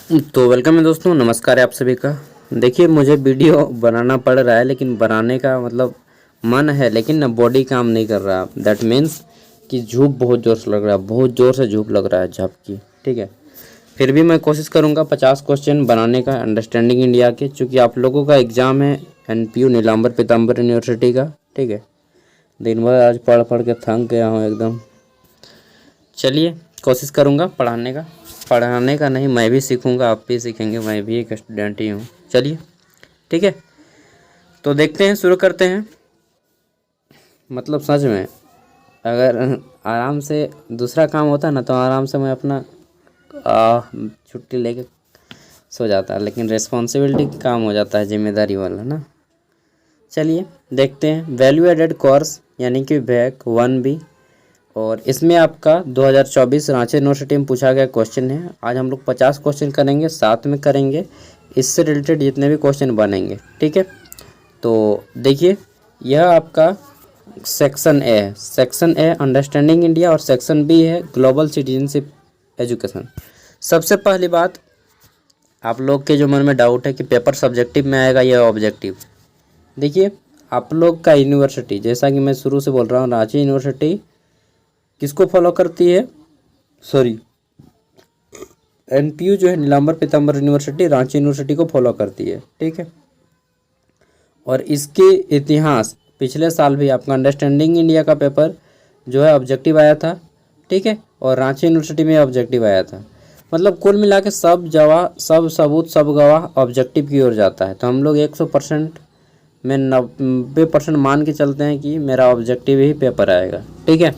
तो वेलकम है दोस्तों, नमस्कार है आप सभी का। देखिए, मुझे वीडियो बनाना पड़ रहा है, लेकिन बनाने का मतलब मन है, लेकिन ना बॉडी काम नहीं कर रहा। दैट मीन्स कि धूप बहुत ज़ोर से लग रहा है, बहुत ज़ोर से धूप लग रहा है, झपकी। ठीक है, फिर भी मैं कोशिश करूँगा 50 क्वेश्चन बनाने का अंडरस्टैंडिंग इंडिया के, चूँकि आप लोगों का एग्ज़ाम है NPU नीलांबर पीताम्बर यूनिवर्सिटी का। ठीक है, दिन भर आज पढ़ पढ़ के थक गया हूँ एकदम। चलिए, कोशिश करूँगा पढ़ाने का नहीं, मैं भी सीखूँगा, आप भी सीखेंगे, मैं भी एक स्टूडेंट ही हूँ। चलिए, ठीक है, तो देखते हैं, शुरू करते हैं। मतलब सच में अगर आराम से दूसरा काम होता ना तो आराम से मैं अपना छुट्टी लेके सो जाता, लेकिन रिस्पॉन्सिबिलिटी काम हो जाता है, जिम्मेदारी वाला ना। चलिए देखते हैं। वैल्यू एडेड कोर्स यानी कि वैक 1B, और इसमें आपका 2024 रांची यूनिवर्सिटी में पूछा गया क्वेश्चन है। आज हम लोग 50 क्वेश्चन करेंगे, साथ में करेंगे इससे रिलेटेड जितने भी क्वेश्चन बनेंगे। ठीक है, तो देखिए, यह आपका सेक्शन ए है। सेक्शन ए अंडरस्टैंडिंग इंडिया और सेक्शन बी है ग्लोबल सिटीजनशिप एजुकेशन। सबसे पहली बात, आप लोग के जो मन में डाउट है कि पेपर सब्जेक्टिव में आएगा या ऑब्जेक्टिव, देखिए आप लोग का यूनिवर्सिटी, जैसा कि मैं शुरू से बोल रहा हूँ, रांची यूनिवर्सिटी किसको फॉलो करती है? सॉरी, NPU जो है नीलांबर पीताम्बर यूनिवर्सिटी रांची यूनिवर्सिटी को फॉलो करती है। ठीक है, और इसके इतिहास पिछले साल भी आपका अंडरस्टैंडिंग इंडिया का पेपर जो है ऑब्जेक्टिव आया था। ठीक है, और रांची यूनिवर्सिटी में ऑब्जेक्टिव आया था। मतलब कुल मिला के सब जवाब, सब सबूत, सब गवाह ऑब्जेक्टिव की ओर जाता है। तो हम लोग 100% में 90% मान के चलते हैं कि मेरा ऑब्जेक्टिव ही पेपर आएगा। ठीक है,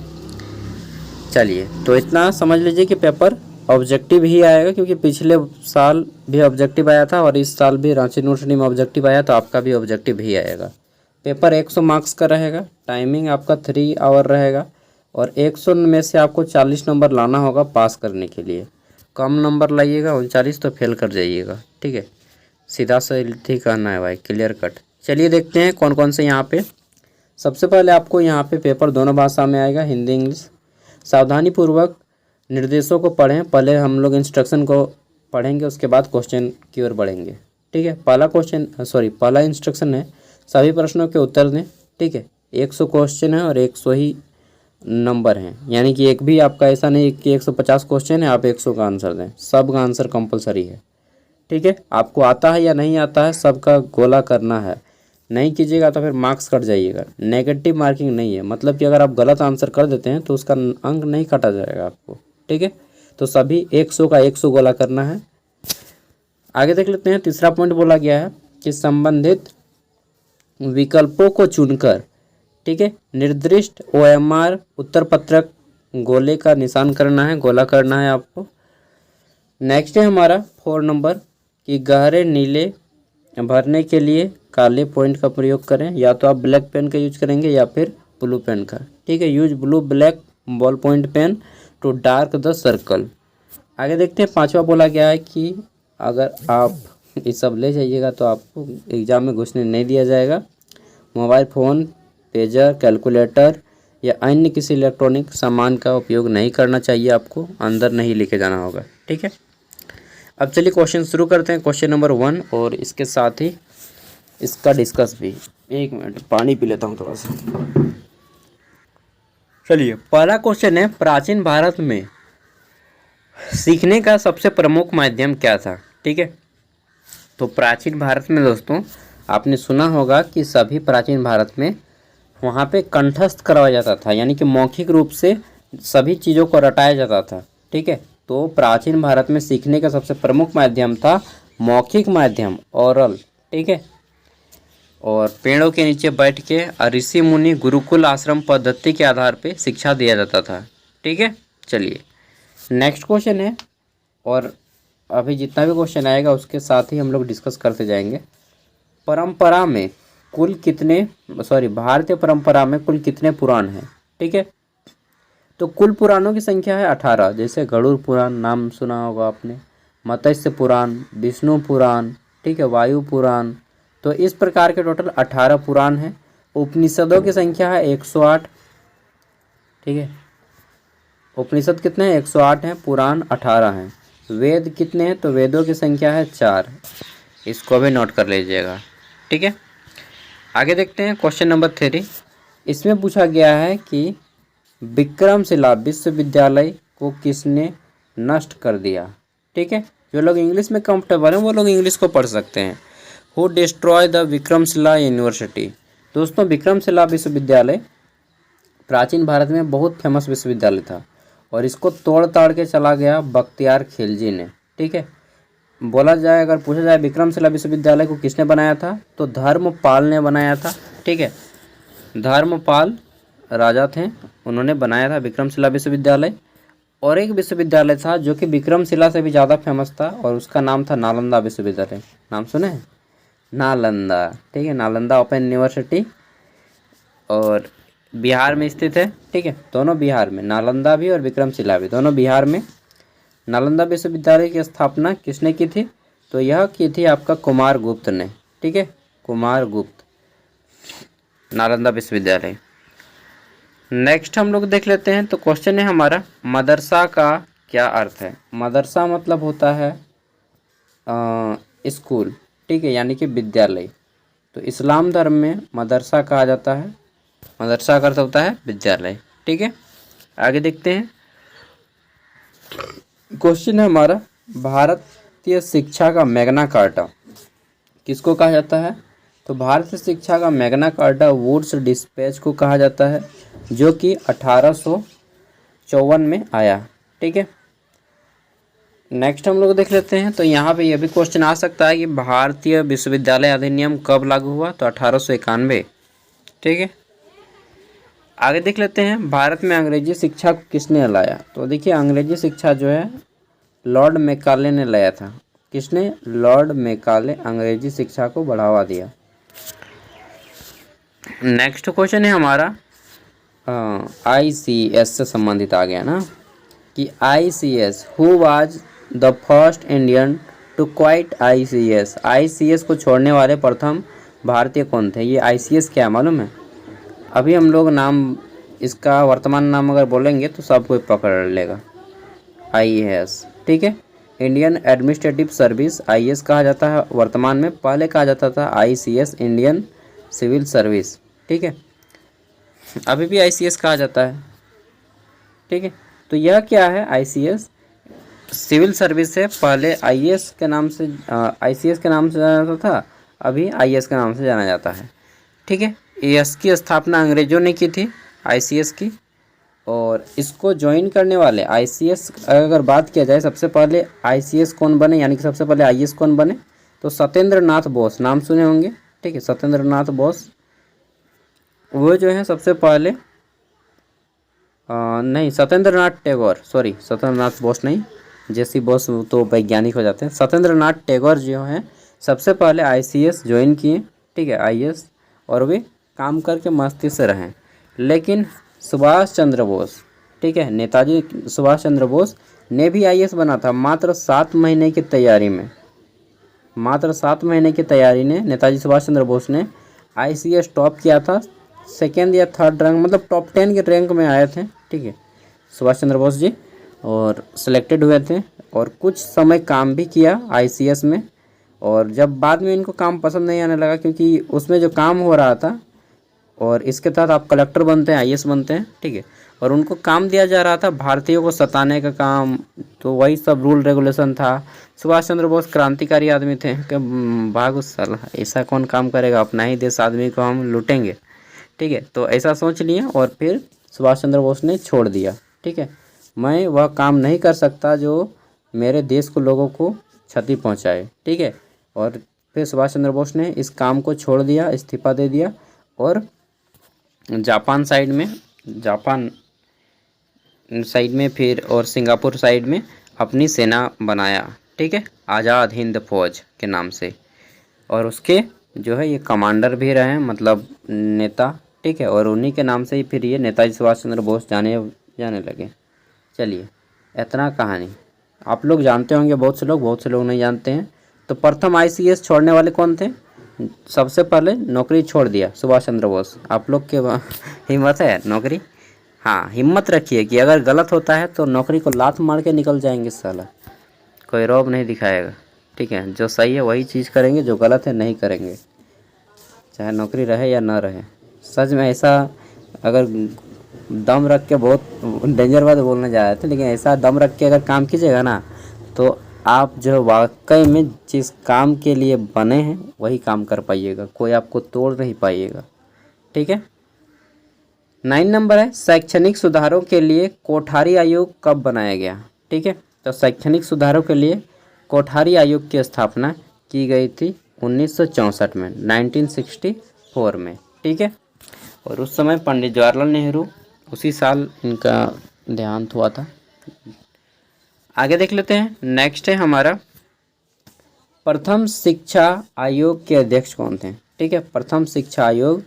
चलिए, तो इतना समझ लीजिए कि पेपर ऑब्जेक्टिव ही आएगा, क्योंकि पिछले साल भी ऑब्जेक्टिव आया था और इस साल भी रांची यूनिवर्सिटी में ऑब्जेक्टिव आया, तो आपका भी ऑब्जेक्टिव ही आएगा। पेपर 100 मार्क्स का रहेगा, टाइमिंग आपका 3 आवर रहेगा, और 100 में से आपको 40 नंबर लाना होगा पास करने के लिए। कम नंबर लाइएगा 39 तो फेल कर जाइएगा। ठीक है, सीधा सीधी कहना है भाई, क्लियर कट। चलिए देखते हैं कौन कौन से यहाँ पे। सबसे पहले आपको यहाँ पे पेपर दोनों भाषा में आएगा, हिंदी इंग्लिश। सावधानी पूर्वक निर्देशों को पढ़ें। पहले हम लोग इंस्ट्रक्शन को पढ़ेंगे, उसके बाद क्वेश्चन की ओर बढ़ेंगे। ठीक है, पहला इंस्ट्रक्शन है, सभी प्रश्नों के उत्तर दें। ठीक है, 100 क्वेश्चन है और 100 ही नंबर हैं, यानी कि एक भी आपका ऐसा नहीं कि 150 क्वेश्चन है आप 100 का आंसर दें, सब का आंसर कंपलसरी है। ठीक है, आपको आता है या नहीं आता है, सबका गोला करना है। नहीं कीजिएगा तो फिर मार्क्स कट जाइएगा। नेगेटिव मार्किंग नहीं है, मतलब कि अगर आप गलत आंसर कर देते हैं तो उसका अंक नहीं काटा जाएगा आपको। ठीक है, तो सभी 100 का 100 गोला करना है। आगे देख लेते हैं। तीसरा पॉइंट बोला गया है कि संबंधित विकल्पों को चुनकर, ठीक है, निर्दिष्ट OMR उत्तर पत्रक गोले का निशान करना है, गोला करना है आपको। नेक्स्ट है हमारा 4 नंबर कि गहरे नीले भरने के लिए काले पॉइंट का प्रयोग करें, या तो आप ब्लैक पेन का यूज करेंगे या फिर ब्लू पेन का। ठीक है, use blue black ball point pen to dark the circle. आगे देखते हैं। 5वां बोला गया है कि अगर आप ये सब ले जाइएगा तो आपको एग्ज़ाम में घुसने नहीं दिया जाएगा। मोबाइल फ़ोन, पेजर, कैलकुलेटर या अन्य किसी इलेक्ट्रॉनिक सामान का उपयोग नहीं करना चाहिए, आपको अंदर नहीं लेके जाना होगा। ठीक है, अब चलिए क्वेश्चन शुरू करते हैं। क्वेश्चन नंबर 1 और इसके साथ ही इसका डिस्कस भी। एक मिनट पानी पी लेता हूँ थोड़ा सा। चलिए, पहला क्वेश्चन है, प्राचीन भारत में सीखने का सबसे प्रमुख माध्यम क्या था? ठीक है, तो प्राचीन भारत में दोस्तों आपने सुना होगा कि सभी प्राचीन भारत में वहाँ पे कंठस्थ करवाया जाता था, यानी कि मौखिक रूप से सभी चीज़ों को रटाया जाता था। ठीक है, तो प्राचीन भारत में सीखने का सबसे प्रमुख माध्यम था मौखिक माध्यम, ओरल। ठीक है, और पेड़ों के नीचे बैठ के ऋषि मुनि गुरुकुल आश्रम पद्धति के आधार पे शिक्षा दिया जाता था। ठीक है, चलिए नेक्स्ट क्वेश्चन है, और अभी जितना भी क्वेश्चन आएगा उसके साथ ही हम लोग डिस्कस करते जाएंगे। परंपरा में कुल कितने भारतीय परंपरा में कुल कितने पुराण हैं? ठीक है, तो कुल पुराणों की संख्या है 18। जैसे गरुड़ पुराण नाम सुना होगा आपने, मत्स्य पुराण, विष्णु पुराण, ठीक है, वायु पुराण। तो इस प्रकार के टोटल 18 पुराण हैं। उपनिषदों की संख्या है 108। ठीक है, उपनिषद कितने हैं? 108 हैं, पुराण 18 हैं। वेद कितने हैं? तो वेदों की संख्या है 4, इसको भी नोट कर लीजिएगा। ठीक है, आगे देखते हैं क्वेश्चन नंबर 3। इसमें पूछा गया है कि विक्रमशिला विश्वविद्यालय को किसने नष्ट कर दिया? ठीक है, जो लोग इंग्लिश में कंफर्टेबल हैं वो लोग इंग्लिश को पढ़ सकते हैं। Who destroy the Vikramshila university? दोस्तों, विक्रमशिला विश्वविद्यालय प्राचीन भारत में बहुत फेमस विश्वविद्यालय था और इसको तोड़ ताड़ के चला गया बख्तियार खिलजी ने। ठीक है, बोला जाए, अगर पूछा जाए विक्रमशिला विश्वविद्यालय को किसने बनाया था, तो धर्मपाल ने बनाया था। ठीक है, धर्मपाल राजा थे, उन्होंने बनाया था विक्रमशिला विश्वविद्यालय। और एक विश्वविद्यालय था जो कि विक्रमशिला से भी ज़्यादा फेमस था और उसका नाम था नालंदा विश्वविद्यालय। नाम सुने हैं? नालंदा। ठीक है, नालंदा ओपन यूनिवर्सिटी और बिहार में स्थित है। ठीक है, दोनों बिहार में, नालंदा भी और विक्रमशिला भी, दोनों बिहार में। नालंदा विश्वविद्यालय की स्थापना किसने की थी? तो यह की थी आपका कुमार गुप्त ने। ठीक है, कुमार गुप्त, नालंदा विश्वविद्यालय। नेक्स्ट हम लोग देख लेते हैं। तो क्वेश्चन है हमारा, मदरसा का क्या अर्थ है? मदरसा मतलब होता है स्कूल। ठीक है, यानी कि विद्यालय। तो इस्लाम धर्म में मदरसा कहा जाता है, मदरसा का अर्थ होता है विद्यालय। ठीक है, आगे देखते हैं। क्वेश्चन है हमारा, भारतीय शिक्षा का मैग्ना कार्टा किसको कहा जाता है? तो भारतीय शिक्षा का मैग्ना कार्टा वुड्स डिस्पैच को कहा जाता है, जो कि 1854 में आया। ठीक है, नेक्स्ट हम लोग देख लेते हैं। तो यहाँ पे यह भी क्वेश्चन आ सकता है कि भारतीय विश्वविद्यालय अधिनियम कब लागू हुआ? तो 1891। ठीक है, आगे देख लेते हैं, भारत में अंग्रेजी शिक्षा को किसने लाया? तो देखिए, अंग्रेजी शिक्षा जो है लॉर्ड मैकाले ने लाया था। किसने? लॉर्ड मैकाले अंग्रेजी शिक्षा को बढ़ावा दिया। नेक्स्ट क्वेश्चन है हमारा, ICS से संबंधित आ गया ना, कि ICS who was the first Indian to quit ICS? ICS को छोड़ने वाले प्रथम भारतीय कौन थे? ये ICS क्या है मालूम है? अभी हम लोग नाम, इसका वर्तमान नाम अगर बोलेंगे तो सब कोई पकड़ लेगा, IAS। ठीक है, इंडियन एडमिनिस्ट्रेटिव सर्विस IAS कहा जाता है वर्तमान में, पहले कहा जाता था ICS इंडियन सिविल सर्विस। ठीक है, अभी भी ICS कहा जाता है। ठीक है, तो यह क्या है? ICS सिविल सर्विस से पहले IAS के नाम से, ICS के नाम से जाना जाता था, अभी IAS के नाम से जाना जाता है। ठीक है, इसकी स्थापना अंग्रेजों ने की थी, ICS की। और इसको ज्वाइन करने वाले ICS, अगर बात किया जाए सबसे पहले ICS कौन बने, यानी कि सबसे पहले IAS कौन बने? तो सत्येंद्र नाथ बोस, नाम सुने होंगे। ठीक है, सत्येंद्र नाथ बोस, वो जो है सबसे पहले, नहीं, सत्येंद्र नाथ टैगोर, सॉरी, सत्येंद्र नाथ बोस नहीं, जेसी बोस तो वैज्ञानिक हो जाते हैं। सत्येंद्र नाथ टैगोर जो हैं सबसे पहले ICS ज्वाइन किए। ठीक है, IAS, और वे काम करके मस्ती से रहें। लेकिन सुभाष चंद्र बोस, ठीक है, नेताजी सुभाष चंद्र बोस ने भी IAS बना था, मात्र 7 महीने की तैयारी में, मात्र 7 महीने की तैयारी ने नेताजी सुभाष चंद्र बोस ने ICS टॉप किया था, सेकेंड या थर्ड रैंक, मतलब टॉप 10 के रैंक में आए थे। ठीक है, सुभाष चंद्र बोस जी, और सिलेक्टेड हुए थे और कुछ समय काम भी किया ICS में। और जब बाद में इनको काम पसंद नहीं आने लगा, क्योंकि उसमें जो काम हो रहा था, और इसके तहत आप कलेक्टर बनते हैं, IAS बनते हैं। ठीक है, और उनको काम दिया जा रहा था भारतीयों को सताने का काम, तो वही सब रूल रेगुलेशन था। सुभाष चंद्र बोस क्रांतिकारी आदमी थे कि भाग उस साला, ऐसा कौन काम करेगा, अपना ही देश आदमी को हम लूटेंगे। ठीक है, तो ऐसा सोच लिए और फिर सुभाष चंद्र बोस ने छोड़ दिया। ठीक है, मैं वह काम नहीं कर सकता जो मेरे देश को, लोगों को क्षति पहुंचाए। ठीक है, और फिर सुभाष चंद्र बोस ने इस काम को छोड़ दिया, इस्तीफा दे दिया और जापान साइड में फिर और सिंगापुर साइड में अपनी सेना बनाया। ठीक है, आज़ाद हिंद फौज के नाम से, और उसके जो है ये कमांडर भी रहे हैं, मतलब नेता। ठीक है, और उन्हीं के नाम से ही फिर ये नेताजी सुभाष चंद्र बोस जाने लगे। चलिए, इतना कहानी आप लोग जानते होंगे, बहुत से लोग नहीं जानते हैं। तो प्रथम ICS छोड़ने वाले कौन थे? सबसे पहले नौकरी छोड़ दिया सुभाष चंद्र बोस। आप लोग के हिम्मत है नौकरी? हाँ, हिम्मत रखिए कि अगर गलत होता है तो नौकरी को लात मार के निकल जाएंगे साला, कोई रौब नहीं दिखाएगा, ठीक है। जो सही है वही चीज़ करेंगे, जो गलत है नहीं करेंगे, चाहे नौकरी रहे या ना रहे। सच में ऐसा अगर दम रख के, बहुत डेंजर बात बोलने जा रहे थे, लेकिन ऐसा दम रख के अगर काम कीजिएगा ना, तो आप जो वाकई में जिस काम के लिए बने हैं वही काम कर पाइएगा, कोई आपको तोड़ नहीं पाइएगा, ठीक है। 9 नंबर है, शैक्षणिक सुधारों के लिए कोठारी आयोग कब बनाया गया, ठीक है। तो शैक्षणिक सुधारों के लिए कोठारी आयोग की स्थापना की गई थी 1964 में, 1964 में, ठीक है। और उस समय पंडित जवाहरलाल नेहरू, उसी साल इनका देहांत हुआ था। आगे देख लेते हैं। नेक्स्ट है हमारा, प्रथम शिक्षा आयोग के अध्यक्ष कौन थे, ठीक है। प्रथम शिक्षा आयोग,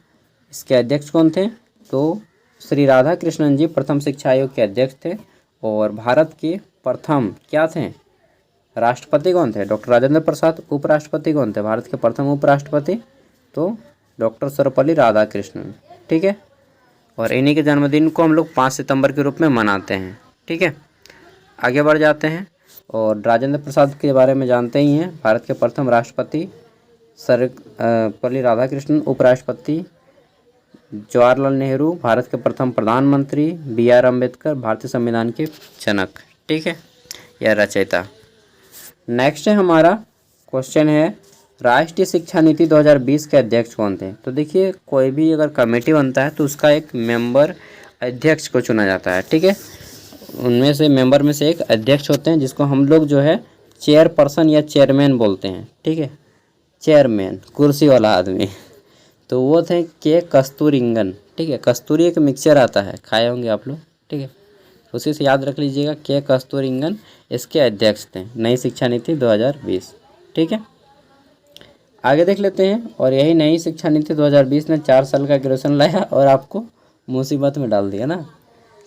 इसके अध्यक्ष कौन थे, तो श्री राधा कृष्णन जी प्रथम शिक्षा आयोग के अध्यक्ष थे। और भारत के प्रथम क्या थे, राष्ट्रपति कौन थे, डॉक्टर राजेंद्र प्रसाद। उपराष्ट्रपति कौन थे, भारत के प्रथम उपराष्ट्रपति, तो डॉक्टर सर्वपल्ली राधाकृष्णन, ठीक है। और इन्हीं के जन्मदिन को हम लोग 5 सितंबर के रूप में मनाते हैं, ठीक है। आगे बढ़ जाते हैं और राजेंद्र प्रसाद के बारे में जानते ही हैं। भारत के प्रथम राष्ट्रपति सर्वपल्ली राधाकृष्णन, उपराष्ट्रपति जवाहरलाल नेहरू, भारत के प्रथम प्रधानमंत्री BR अम्बेडकर, भारतीय संविधान के जनक, ठीक है, या रचयिता। नेक्स्ट है हमारा क्वेश्चन है, राष्ट्रीय शिक्षा नीति 2020 के अध्यक्ष कौन थे। तो देखिए, कोई भी अगर कमेटी बनता है तो उसका एक मेंबर अध्यक्ष को चुना जाता है, ठीक है। उनमें से मेंबर में से एक अध्यक्ष होते हैं, जिसको हम लोग जो है चेयरपर्सन या चेयरमैन बोलते हैं, ठीक है। चेयरमैन, कुर्सी वाला आदमी। तो वो थे के कस्तूरिरंगन, ठीक है। कस्तूरी एक मिक्सचर आता है, खाए होंगे आप लोग, ठीक है। उसी से याद रख लीजिएगा, के कस्तूरिरंगन इसके अध्यक्ष थे। नई शिक्षा नीति 2020, ठीक है। आगे देख लेते हैं। और यही नई शिक्षा नीति 2020 ने 4 साल का ग्रेजुएशन लाया और आपको मुसीबत में डाल दिया ना।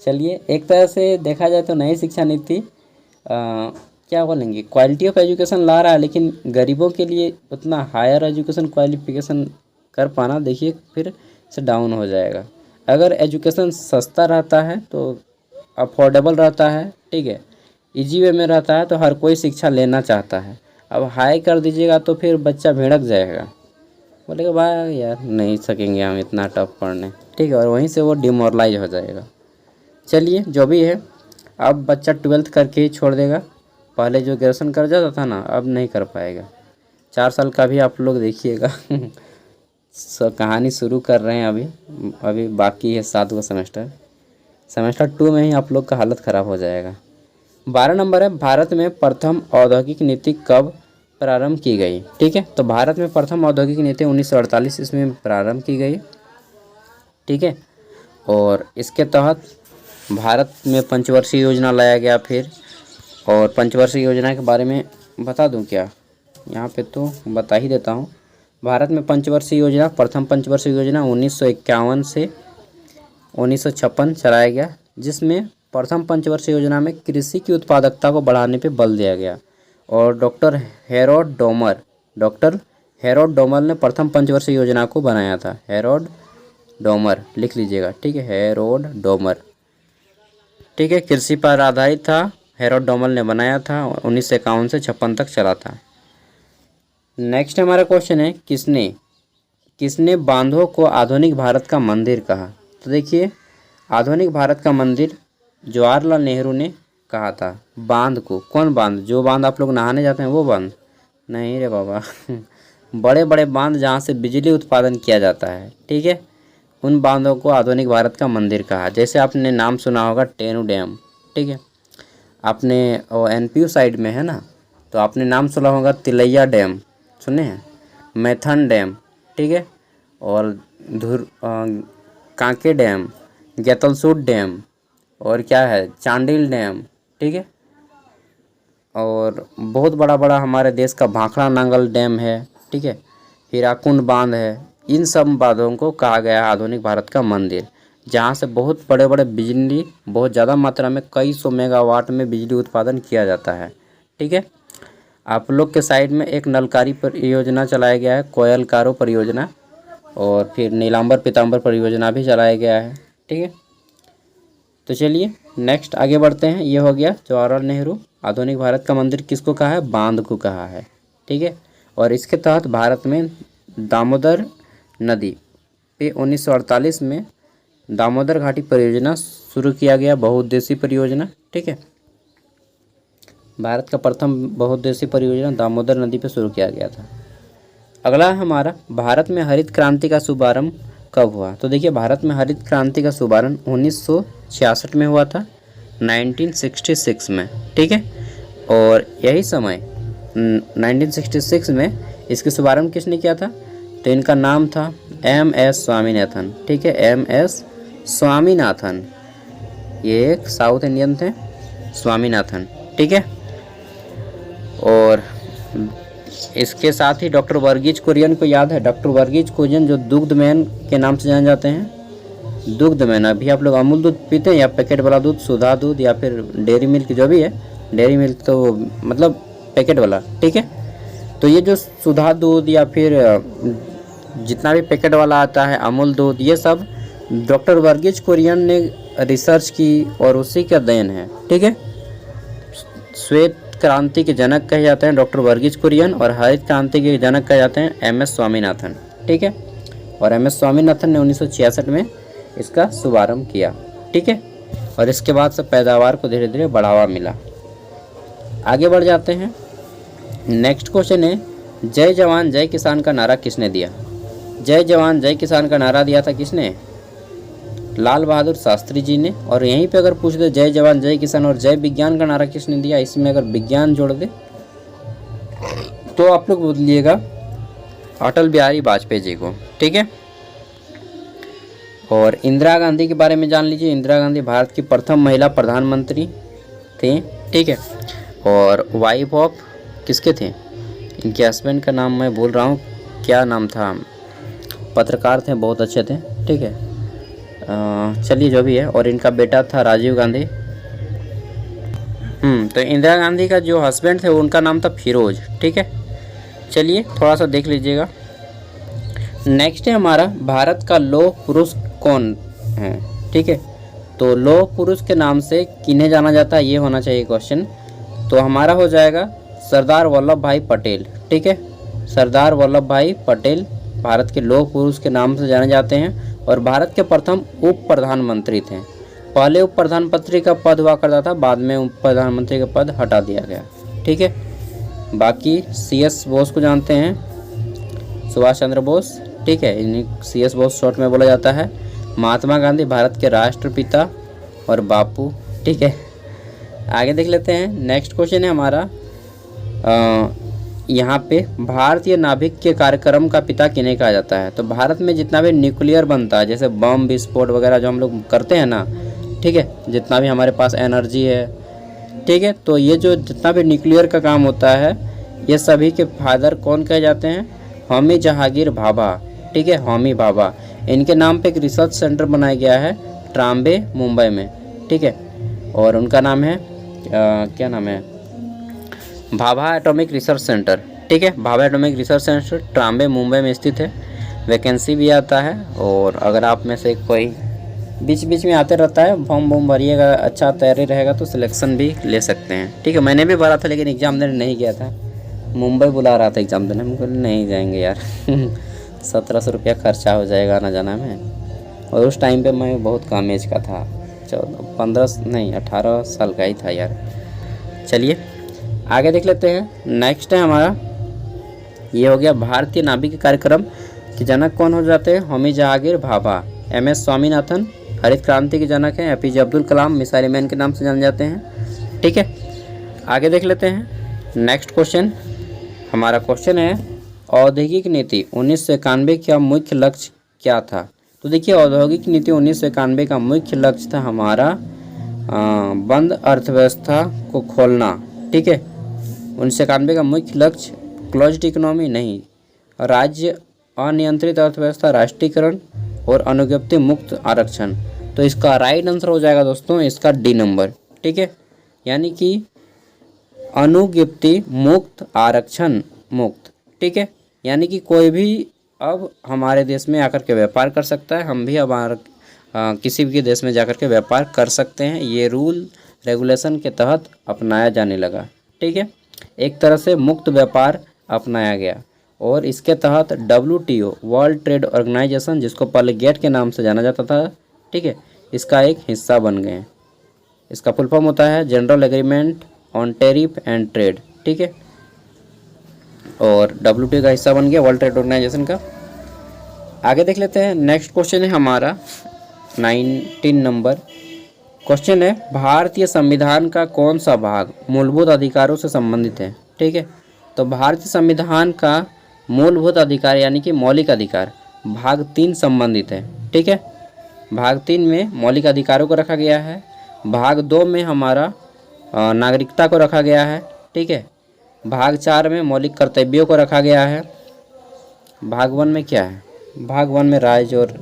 चलिए, एक तरह से देखा जाए तो नई शिक्षा नीति क्या बोलेंगे, क्वालिटी ऑफ एजुकेशन ला रहा है, लेकिन गरीबों के लिए उतना हायर एजुकेशन क्वालिफिकेशन कर पाना, देखिए फिर से डाउन हो जाएगा। अगर एजुकेशन सस्ता रहता है तो अफोर्डेबल रहता है, ठीक है, इजी वे में रहता है, तो हर कोई शिक्षा लेना चाहता है। अब हाई कर दीजिएगा तो फिर बच्चा भिड़क जाएगा, बोलेगा भाई यार नहीं सकेंगे हम इतना टफ पढ़ने, ठीक है, और वहीं से वो डिमोरलाइज हो जाएगा। चलिए, जो भी है, अब बच्चा 12th करके ही छोड़ देगा। पहले जो ग्रेजुएशन कर जाता था ना, अब नहीं कर पाएगा। 4 साल का भी आप लोग देखिएगा। कहानी शुरू कर रहे हैं, अभी बाकी है 7वां सेमेस्टर 2 में ही आप लोग का हालत ख़राब हो जाएगा। 12 नंबर है, भारत में प्रथम औद्योगिक नीति कब प्रारंभ की गई, ठीक है। तो भारत में प्रथम औद्योगिक नीति 1948 ईस्वी में प्रारंभ की गई, ठीक है। और इसके तहत भारत में पंचवर्षीय योजना लाया गया फिर। और पंचवर्षीय योजना के बारे में बता दूं क्या, यहाँ पे तो बता ही देता हूँ। भारत में पंचवर्षीय योजना, प्रथम पंचवर्षीय योजना 1951 से 1956 चलाया गया, जिसमें प्रथम पंचवर्षीय योजना में कृषि की उत्पादकता को बढ़ाने पर बल दिया गया। और डॉक्टर हेरोड डोमर ने प्रथम पंचवर्षीय योजना को बनाया था। हेरोड डोमर लिख लीजिएगा, ठीक है, हेरोड डोमर, ठीक है, कृषि पर आधारित था। हेरोड डोमर ने बनाया था, 1951 से 56 तक चला था। नेक्स्ट हमारा क्वेश्चन है, किसने बांधों को आधुनिक भारत का मंदिर कहा। तो देखिए, आधुनिक भारत का मंदिर जवाहरलाल नेहरू ने कहा था। बांध को, कौन बांध, जो बांध आप लोग नहाने जाते हैं वो बांध नहीं रे बाबा। बड़े बड़े बांध जहाँ से बिजली उत्पादन किया जाता है, ठीक है, उन बांधों को आधुनिक भारत का मंदिर कहा। जैसे आपने नाम सुना होगा टेनू डैम, ठीक है, आपने NPU साइड में है ना, तो आपने नाम सुना होगा तिलैया डैम, सुने हैं, मैथन डैम, ठीक है, और कांके डैम, गेतलसूट डैम, और क्या है, चांडिल डैम, ठीक है। और बहुत बड़ा बड़ा हमारे देश का भाखड़ा नांगल डैम है, ठीक है, हीराकुंड बांध है। इन सब बांधों को कहा गया आधुनिक भारत का मंदिर, जहाँ से बहुत बड़े बड़े बिजली, बहुत ज़्यादा मात्रा में कई 100 मेगावाट में बिजली उत्पादन किया जाता है, ठीक है। आप लोग के साइड में एक नलकारी परियोजना चलाया गया है, कोयलकारो परियोजना, और फिर नीलांबर पीताम्बर परियोजना भी चलाया गया है, ठीक है। तो चलिए, नेक्स्ट आगे बढ़ते हैं। ये हो गया जवाहरलाल नेहरू। आधुनिक भारत का मंदिर किसको कहा है? बांध को कहा है, ठीक है। और इसके तहत भारत में दामोदर नदी पे 1948 में दामोदर घाटी परियोजना शुरू किया गया, बहुउद्देशीय परियोजना, ठीक है। भारत का प्रथम बहुउद्देशीय परियोजना दामोदर नदी पे शुरू किया गया था। अगला है हमारा, भारत में हरित क्रांति का शुभारंभ कब हुआ? तो देखिए, भारत में हरित क्रांति का शुभारंभ 1966 में हुआ था, 1966 में, ठीक है। और यही समय 1966 में इसके शुभारंभ किसने किया था? तो इनका नाम था MS स्वामीनाथन, ठीक है, MS स्वामीनाथन। ये एक साउथ इंडियन थे, स्वामीनाथन, ठीक है। और इसके साथ ही डॉक्टर वर्गीज कुरियन को याद है? डॉक्टर वर्गीज कुरियन जो दुग्धमैन के नाम से जाने जाते हैं। दुग्धमैन, अभी आप लोग अमूल दूध पीते हैं या पैकेट वाला दूध, सुधा दूध या फिर डेयरी मिल्क, जो भी है, डेयरी मिल्क तो मतलब पैकेट वाला, ठीक है। तो ये जो सुधा दूध या फिर जितना भी पैकेट वाला आता है, अमूल दूध, ये सब डॉक्टर वर्गीज कुरियन ने रिसर्च की और उसी का देन है, ठीक है। श्वेत क्रांति के जनक कहे जाते हैं डॉक्टर वर्गीज कुरियन, और हरित क्रांति के जनक कहे जाते हैं MS स्वामीनाथन, ठीक है। और MS स्वामीनाथन ने 1966 में इसका शुभारंभ किया, ठीक है। और इसके बाद से पैदावार को धीरे धीरे बढ़ावा मिला। आगे बढ़ जाते हैं। नेक्स्ट क्वेश्चन है, जय जवान जय किसान का नारा किसने दिया? जय जवान जय किसान का नारा दिया था किसने? लाल बहादुर शास्त्री जी ने। और यहीं पे अगर पूछ दे जय जवान जय किसान और जय विज्ञान का नारा किसने दिया, इसमें अगर विज्ञान जोड़ दे तो आप लोग बोलिएगा अटल बिहारी वाजपेयी जी को, ठीक है। और इंदिरा गांधी के बारे में जान लीजिए। इंदिरा गांधी भारत की प्रथम महिला प्रधानमंत्री थे, ठीक है। और वाइफ ऑफ किसके थे? इनके हस्बैंड का नाम मैं भूल रहा हूँ, क्या नाम था, पत्रकार थे, बहुत अच्छे थे, ठीक है। चलिए जो भी है। और इनका बेटा था राजीव गांधी। तो इंदिरा गांधी का जो हस्बैंड थे उनका नाम था फिरोज, ठीक है। चलिए थोड़ा सा देख लीजिएगा। नेक्स्ट है हमारा, भारत का लौह पुरुष कौन है, ठीक है। तो लौह पुरुष के नाम से किन्हें जाना जाता है, ये होना चाहिए क्वेश्चन। तो हमारा हो जाएगा सरदार वल्लभ भाई पटेल, ठीक है। सरदार वल्लभ भाई पटेल भारत के लौह पुरुष के नाम से जाने जाते हैं और भारत के प्रथम उप प्रधानमंत्री थे। पहले उप प्रधानमंत्री का पद हुआ करता था, बाद में उप प्रधानमंत्री का पद हटा दिया गया, ठीक है। बाकी CS बोस को जानते हैं, सुभाष चंद्र बोस, ठीक है, इन्हें CS बोस शॉर्ट में बोला जाता है। महात्मा गांधी भारत के राष्ट्रपिता और बापू, ठीक है। आगे देख लेते हैं। नेक्स्ट क्वेश्चन है हमारा, यहाँ पे भारतीय नाभिक के कार्यक्रम का पिता किन्हें कहा जाता है? तो भारत में जितना भी न्यूक्लियर बनता है, जैसे बम विस्फोट वगैरह जो हम लोग करते हैं ना, ठीक है, जितना भी हमारे पास एनर्जी है, ठीक है, तो ये जो जितना भी न्यूक्लियर का काम होता है, ये सभी के फादर कौन कहे जाते हैं? होमी जहांगीर भाभा, ठीक है, होमी भाभा। इनके नाम पे एक रिसर्च सेंटर बनाया गया है ट्राम्बे, मुंबई में, ठीक है। और उनका नाम है क्या नाम है? भाभा एटॉमिक रिसर्च सेंटर, ठीक है। Bhabha atomic research centre Trombay, Mumbai में स्थित है। वैकेंसी भी आता है, और अगर आप में से कोई बीच बीच में आते रहता है, फॉर्म वॉर्म भरिएगा, अच्छा तैयारी रहेगा तो सिलेक्शन भी ले सकते हैं, ठीक है। मैंने भी भरा था लेकिन एग्ज़ाम देने नहीं गया था, मुंबई बुला रहा था एग्ज़ाम देने, मुझे नहीं जाएंगे यार 1700 रुपया खर्चा हो जाएगा आना जाना में। और उस टाइम पे मैं बहुत कम एज का था, 18 साल का ही था यार। चलिए आगे देख लेते हैं। नेक्स्ट है हमारा, ये हो गया भारतीय नाभिक कार्यक्रम के जनक कौन हो जाते हैं? होमी जहांगीर भाभा। MS स्वामीनाथन हरित क्रांति के जनक हैं। APJ Abdul Kalam missile man के नाम से जाने जाते हैं, ठीक है। आगे देख लेते हैं। नेक्स्ट क्वेश्चन, हमारा क्वेश्चन है औद्योगिक नीति 1991 का मुख्य लक्ष्य क्या था? तो देखिए, औद्योगिक नीति 1991 का मुख्य लक्ष्य था हमारा बंद अर्थव्यवस्था को खोलना, ठीक है। 1991 का मुख्य लक्ष्य क्लोज्ड इकोनॉमी नहीं, राज्य अनियंत्रित अर्थव्यवस्था, राष्ट्रीयकरण और अनुज्ञप्ति मुक्त आरक्षण। तो इसका राइट आंसर हो जाएगा दोस्तों इसका D नंबर, ठीक है। यानी कि अनुज्ञप्ति मुक्त आरक्षण मुक्त, ठीक है। यानी कि कोई भी अब हमारे देश में आकर के व्यापार कर सकता है, हम भी अब किसी भी देश में जाकर के व्यापार कर सकते हैं। ये रूल रेगुलेशन के तहत अपनाया जाने लगा। ठीक है, एक तरह से मुक्त व्यापार अपनाया गया और इसके तहत WTO वर्ल्ड ट्रेड ऑर्गेनाइजेशन, जिसको पहले गेट के नाम से जाना जाता था, ठीक है, इसका एक हिस्सा बन गए हैं। इसका फुल फॉर्म होता है general agreement on tariff and trade. ठीक है, और WTO का हिस्सा बन गया वर्ल्ड ट्रेड ऑर्गेनाइजेशन का। आगे देख लेते हैं। नेक्स्ट क्वेश्चन है हमारा 19 नंबर क्वेश्चन है, भारतीय संविधान का कौन सा भाग मूलभूत अधिकारों से संबंधित है। ठीक है, तो भारतीय संविधान का मूलभूत अधिकार यानी कि मौलिक अधिकार भाग 3 संबंधित है। ठीक है, भाग 3 में मौलिक अधिकारों को रखा गया है। भाग 2 में हमारा नागरिकता को रखा गया है। ठीक है, भाग 4 में मौलिक कर्तव्यों को रखा गया है। भाग 1 में क्या है, भाग 1 में राज्य और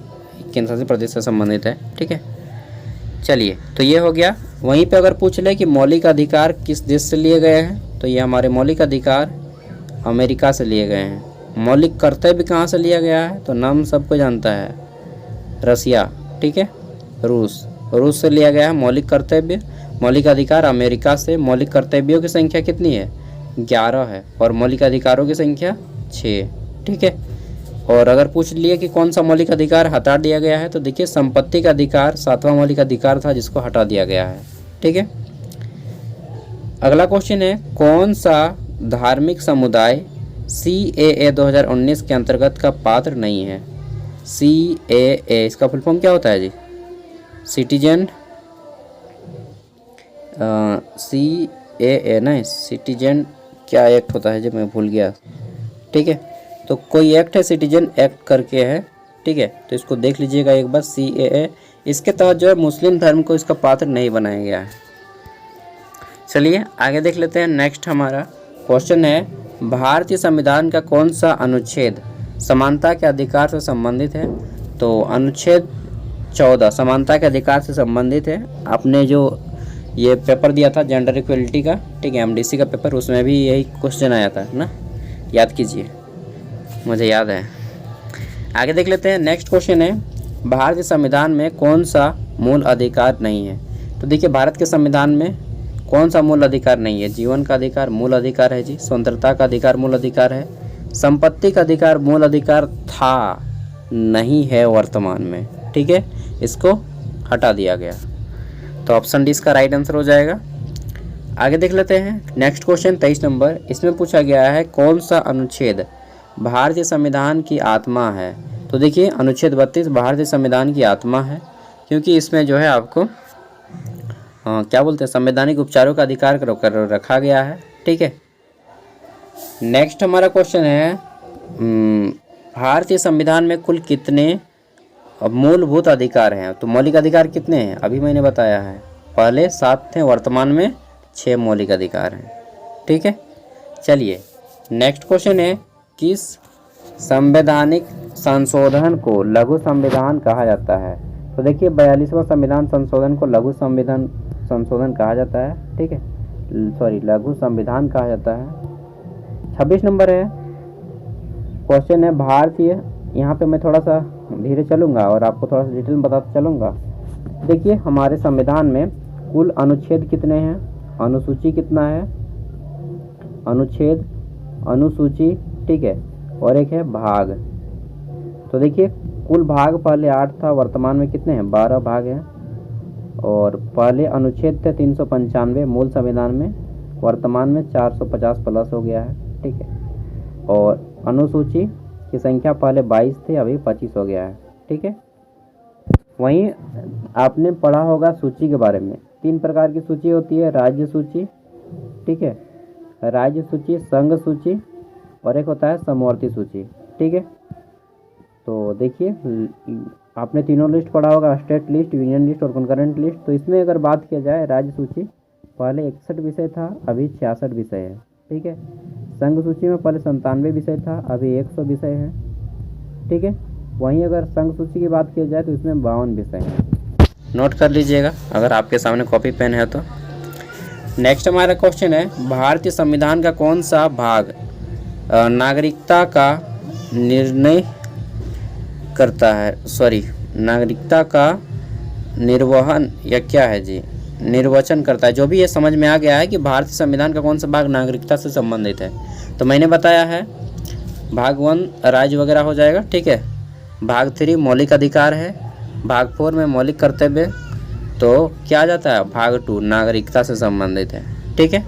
केंद्रशासित प्रदेश से संबंधित है। ठीक है, चलिए तो ये हो गया। वहीं पे अगर पूछ ले कि मौलिक अधिकार किस देश से लिए गए हैं, तो ये हमारे मौलिक अधिकार अमेरिका से लिए गए हैं। मौलिक कर्तव्य कहाँ से लिया गया है, तो नाम सबको जानता है, रसिया। ठीक है, रूस से लिया गया है मौलिक कर्तव्य। मौलिक अधिकार अमेरिका से। मौलिक कर्तव्यों की संख्या कितनी है, 11 है, और मौलिक अधिकारों की संख्या 6। ठीक है, और अगर पूछ लिए कि कौन सा मौलिक अधिकार हटा दिया गया है, तो देखिए संपत्ति का अधिकार 7वां मौलिक अधिकार था जिसको हटा दिया गया है। ठीक है, अगला क्वेश्चन है, कौन सा धार्मिक समुदाय CAA 2019 के अंतर्गत का पात्र नहीं है। CAA इसका फुल फॉर्म क्या होता है जी, सिटीजन CAA नहीं, सिटीजन क्या एक्ट होता है जी, मैं भूल गया। ठीक है, तो कोई एक्ट है, सिटीजन एक्ट करके है। ठीक है, तो इसको देख लीजिएगा एक बार, CAA। इसके तहत जो है मुस्लिम धर्म को इसका पात्र नहीं बनाया गया है। चलिए आगे देख लेते हैं। नेक्स्ट हमारा क्वेश्चन है, भारतीय संविधान का कौन सा अनुच्छेद समानता के अधिकार से संबंधित है। तो अनुच्छेद 14 समानता के अधिकार से संबंधित है। आपने जो ये पेपर दिया था जेंडर इक्वलिटी का, ठीक है, MDC का पेपर, उसमें भी यही क्वेश्चन आया था ना, याद कीजिए, मुझे याद है। आगे देख लेते हैं। नेक्स्ट क्वेश्चन है, भारतीय संविधान में कौन सा मूल अधिकार नहीं है। तो देखिए भारत के संविधान में कौन सा मूल अधिकार नहीं है। जीवन का अधिकार मूल अधिकार है जी। स्वतंत्रता का अधिकार मूल अधिकार है। संपत्ति का अधिकार मूल अधिकार था, नहीं है वर्तमान में। ठीक है, इसको हटा दिया गया। तो ऑप्शन डी इसका राइट आंसर हो जाएगा। आगे देख लेते हैं। नेक्स्ट क्वेश्चन 23 नंबर, इसमें पूछा गया है कौन सा अनुच्छेद भारतीय संविधान की आत्मा है। तो देखिए अनुच्छेद 32 भारतीय संविधान की आत्मा है, क्योंकि इसमें जो है आपको क्या बोलते हैं, संवैधानिक उपचारों का अधिकार रखा गया है। ठीक है, नेक्स्ट हमारा क्वेश्चन है, भारतीय संविधान में कुल कितने मूलभूत अधिकार हैं। तो मौलिक अधिकार कितने हैं, अभी मैंने बताया है, पहले 7 थे, वर्तमान में 6 मौलिक अधिकार हैं। ठीक है, चलिए नेक्स्ट क्वेश्चन है, किस संवैधानिक संशोधन को लघु संविधान कहा जाता है। तो देखिए 42वां संविधान संशोधन को लघु संविधान संशोधन कहा जाता है। ठीक है, सॉरी, लघु संविधान कहा जाता है। 26 नंबर है क्वेश्चन है, भारतीय, यहाँ पे मैं थोड़ा सा धीरे चलूँगा और आपको थोड़ा सा डिटेल में बताता चलूँगा। देखिए हमारे संविधान में कुल अनुच्छेद कितने हैं, अनुसूची कितना है, अनुच्छेद, अनुसूची, ठीक है, और एक है भाग। तो देखिए कुल भाग पहले 8 था, वर्तमान में कितने हैं, 12 भाग हैं। और पहले अनुच्छेद थे 395 मूल संविधान में, वर्तमान में 450 प्लस हो गया है। ठीक है, और अनुसूची की संख्या पहले 22 थे, अभी 25 हो गया है। ठीक है, वहीं आपने पढ़ा होगा सूची के बारे में। 3 प्रकार की सूची होती है, राज्य सूची, ठीक है, राज्य सूची, संघ सूची, और एक होता है समवर्ती सूची। ठीक है, तो देखिए आपने तीनों लिस्ट पढ़ा होगा, स्टेट लिस्ट, यूनियन लिस्ट और कंकरेंट लिस्ट। तो इसमें अगर बात किया जाए राज्य सूची, पहले 61 विषय था, अभी 66 विषय है। ठीक है, संघ सूची में पहले 97 विषय था, अभी 100 विषय है। ठीक है, वहीं अगर संघ सूची की बात की जाए तो इसमें 52 विषय हैं। नोट कर लीजिएगा अगर आपके सामने कॉपी पेन है तो। नेक्स्ट हमारा क्वेश्चन है, भारतीय संविधान का कौन सा भाग नागरिकता का निर्णय करता है, नागरिकता का निर्वहन या क्या है जी, निर्वचन करता है। जो भी ये समझ में आ गया है कि भारतीय संविधान का कौन सा भाग नागरिकता से संबंधित है, तो मैंने बताया है भाग 1 राज्य वगैरह हो जाएगा, ठीक है। भाग 3 मौलिक अधिकार है, भाग 4 में मौलिक कर्तव्य, तो क्या आ जाता है भाग 2 नागरिकता से संबंधित है, ठीक है।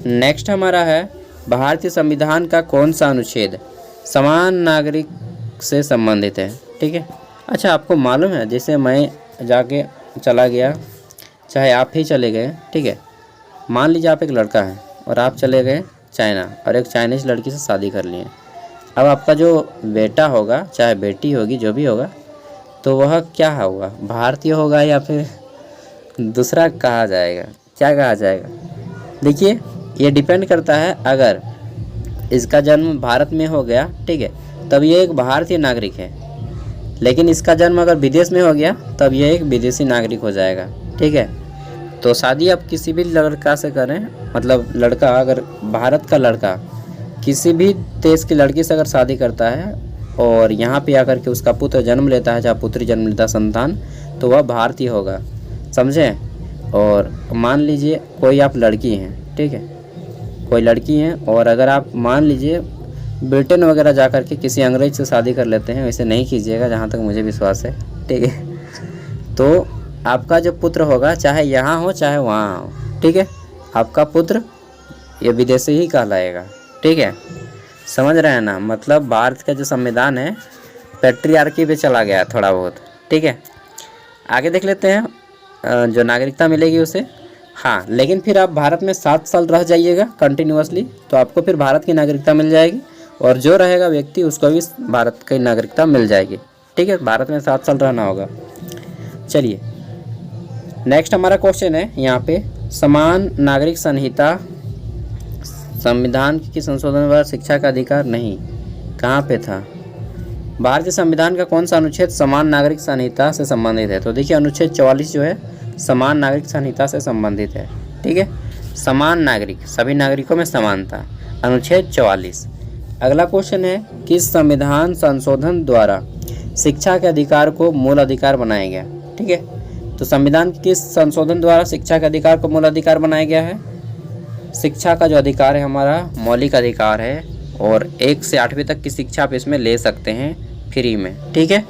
नेक्स्ट हमारा है भारतीय संविधान का कौन सा अनुच्छेद समान नागरिक से संबंधित है, ठीक है। अच्छा, आपको मालूम है जैसे मैं जाके चला गया, चाहे आप ही चले गए, ठीक है। मान लीजिए आप एक लड़का है और आप चले गए चाइना और एक चाइनीज़ लड़की से शादी कर लिए। अब आपका जो बेटा होगा चाहे बेटी होगी जो भी होगा, तो वह क्या होगा, भारतीय होगा या फिर दूसरा कहा जाएगा, क्या कहा जाएगा। देखिए ये डिपेंड करता है, अगर इसका जन्म भारत में हो गया, ठीक है, तब ये एक भारतीय नागरिक है। लेकिन इसका जन्म अगर विदेश में हो गया तब ये एक विदेशी नागरिक हो जाएगा, ठीक है। तो शादी आप किसी भी लड़का से करें, मतलब लड़का अगर भारत का लड़का किसी भी देश की लड़की से अगर शादी करता है और यहाँ पे आकर के उसका पुत्र जन्म लेता है, चाहे पुत्री जन्म लेता है संतान, तो वह भारतीय होगा, समझें। और मान लीजिए कोई आप लड़की हैं, ठीक है, कोई लड़की हैं और अगर आप मान लीजिए ब्रिटेन वगैरह जा कर के किसी अंग्रेज से शादी कर लेते हैं, वैसे नहीं कीजिएगा जहाँ तक मुझे विश्वास है, ठीक है। तो आपका जो पुत्र होगा चाहे यहाँ हो चाहे वहाँ हो, ठीक है, आपका पुत्र ये विदेशी ही कहलाएगा, ठीक है। समझ रहे हैं ना, मतलब भारत का जो संविधान है पैट्रियार्की पे चला गया थोड़ा बहुत, ठीक है। आगे देख लेते हैं जो नागरिकता मिलेगी उसे। हाँ, लेकिन फिर आप भारत में 7 साल रह जाइएगा कंटिन्यूअसली, तो आपको फिर भारत की नागरिकता मिल जाएगी, और जो रहेगा व्यक्ति उसको भी भारत की नागरिकता मिल जाएगी, ठीक है। भारत में 7 साल रहना होगा। चलिए नेक्स्ट हमारा क्वेश्चन है यहाँ पे, समान नागरिक संहिता संविधान की संशोधन द्वारा शिक्षा का अधिकार नहीं, कहाँ पे था। भारतीय संविधान का कौन सा अनुच्छेद समान नागरिक संहिता से संबंधित है। तो देखिए अनुच्छेद 44 जो है समान नागरिक संहिता से संबंधित है, ठीक है। समान नागरिक, सभी नागरिकों में समानता, अनुच्छेद 44। अगला क्वेश्चन है किस संविधान संशोधन द्वारा शिक्षा के अधिकार को मूल अधिकार बनाया गया, ठीक है। तो संविधान के किस संशोधन द्वारा शिक्षा के अधिकार को मूल अधिकार बनाया गया है। शिक्षा का जो अधिकार है हमारा मौलिक अधिकार है, और 1 से 8वीं तक की शिक्षा आप इसमें ले सकते हैं फ्री में, ठीक है।